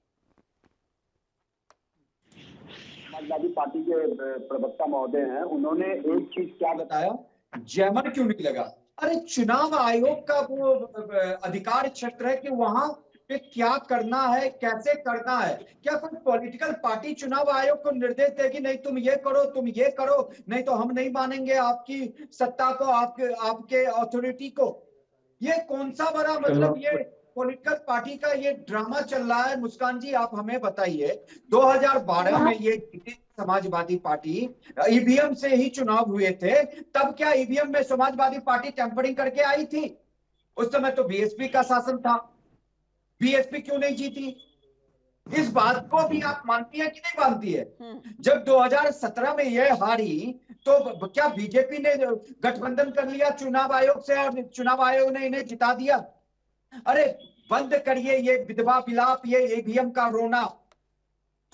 समाजवादी पार्टी के प्रवक्ता महोदय हैं, उन्होंने एक चीज क्या बताया, जैमर क्यों नहीं लगा? अरे चुनाव आयोग का वो अधिकार क्षेत्र है कि वहां पे क्या करना है, कैसे करना है। क्या कोई पॉलिटिकल पार्टी चुनाव आयोग को निर्देश देगी नहीं तुम ये करो, तुम ये करो, नहीं तो हम नहीं मानेंगे आपकी सत्ता को, आपके अथॉरिटी को? ये कौन सा बड़ा मतलब ये पॉलिटिकल पार्टी का ये ड्रामा चल रहा है? मुस्कान जी, आप हमें बताइए, 2012 में ये समाजवादी पार्टी ईवीएम से ही चुनाव हुए थे, तब क्या ईवीएम में समाजवादी पार्टी टेम्परिंग करके आई थी? उस समय तो बीएसपी का शासन था, बीएसपी क्यों नहीं जीती? इस बात को भी आप मानती है कि नहीं मानती है? जब 2017 में ये हारी तो क्या बीजेपी ने गठबंधन कर लिया चुनाव आयोग से और चुनाव आयोग ने इन्हें जिता दिया? अरे बंद करिए ये विधवा विलाप, ये ईवीएम का रोना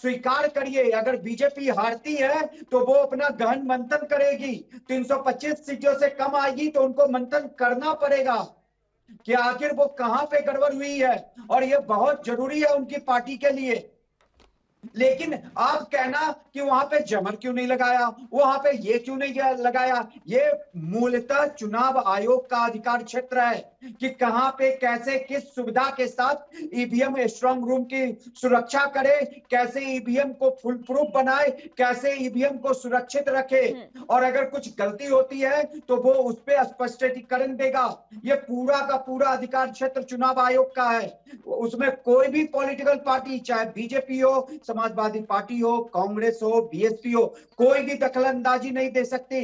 स्वीकार करिए। अगर बीजेपी हारती है तो वो अपना गहन मंथन करेगी, 325 सीटों से कम आएगी तो उनको मंथन करना पड़ेगा कि आखिर वो कहां पे गड़बड़ हुई है, और ये बहुत जरूरी है उनकी पार्टी के लिए। लेकिन आप कहना कि वहां पे जमर क्यों नहीं लगाया, वहां पे ये क्यों नहीं लगाया, ये मूलतः चुनाव आयोग का अधिकार क्षेत्र है कि कहां पे कैसे किस सुविधा के साथ ईवीएम स्ट्रांग रूम की सुरक्षा करे, कैसे ईवीएम को फुल प्रूफ बनाए, कैसे ईवीएम को सुरक्षित रखे, और अगर कुछ गलती होती है तो वो उस पर स्पष्टीकरण देगा। ये पूरा का पूरा अधिकार क्षेत्र चुनाव आयोग का है। उसमें कोई भी पॉलिटिकल पार्टी, चाहे बीजेपी हो, समाजवादी पार्टी हो, कांग्रेस हो, बीएसपी हो, कोई भी दखलंदाजी नहीं दे सकती।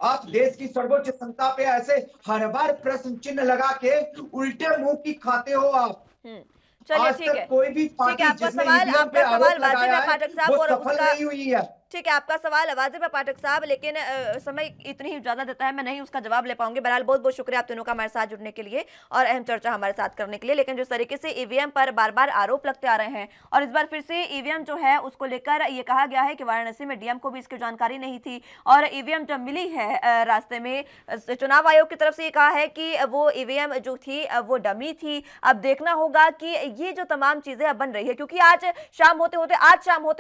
आप देश की सर्वोच्च संस्था पे ऐसे हर बार प्रश्न चिन्ह लगा के उल्टे मुंह की खाते हो आप। चलिए ठीक है, कोई भी पार्टी आपका सवाल वाजिब है पाठक साहब, और सफल नहीं हुई है। ठीक है, आपका सवाल वाजिब है पाठक साहब, लेकिन समय इतनी ही ज्यादा देता है, मैं नहीं उसका जवाब ले पाऊंगी। बहरहाल बहुत बहुत शुक्रिया आप तीनों का हमारे साथ जुड़ने के लिए और अहम चर्चा हमारे साथ करने के लिए। लेकिन जिस तरीके से ईवीएम पर बार बार आरोप लगते आ रहे हैं, और इस बार फिर से ईवीएम जो है उसको लेकर ये कहा गया है कि वाराणसी में डीएम को भी इसकी जानकारी नहीं थी, और ईवीएम जब मिली है रास्ते में, चुनाव आयोग की तरफ से ये कहा है कि वो ईवीएम जो थी वो डमी थी। अब देखना होगा कि ये जो तमाम चीजें अब बन रही है, क्योंकि आज शाम होते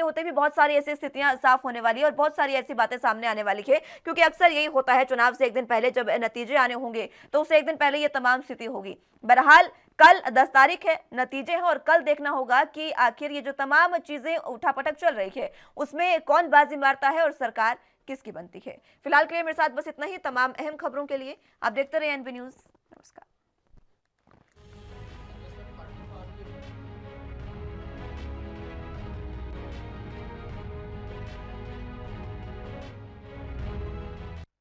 होते भी बहुत सारी ऐसी स्थितियां साफ होने वाली है और बहुत सारी ऐसी बातें सामने आने वाली है, क्योंकि अक्सर यही होता है चुनाव से एक दिन पहले जब नतीजे आने होंगे तो उससे एक दिन पहले ये तमाम स्थिति होगी। बहरहाल कल 10 तारीख है, नतीजे हैं, और कल देखना होगा कि आखिर ये जो तमाम चीजें उठापटक चल रही है उसमें कौन बाजी मारता है और सरकार किसकी बनती है। फिलहाल के लिए मेरे साथ बस इतना ही। तमाम अहम खबरों के लिए आप देखते रहिए एनबी न्यूज। नमस्कार।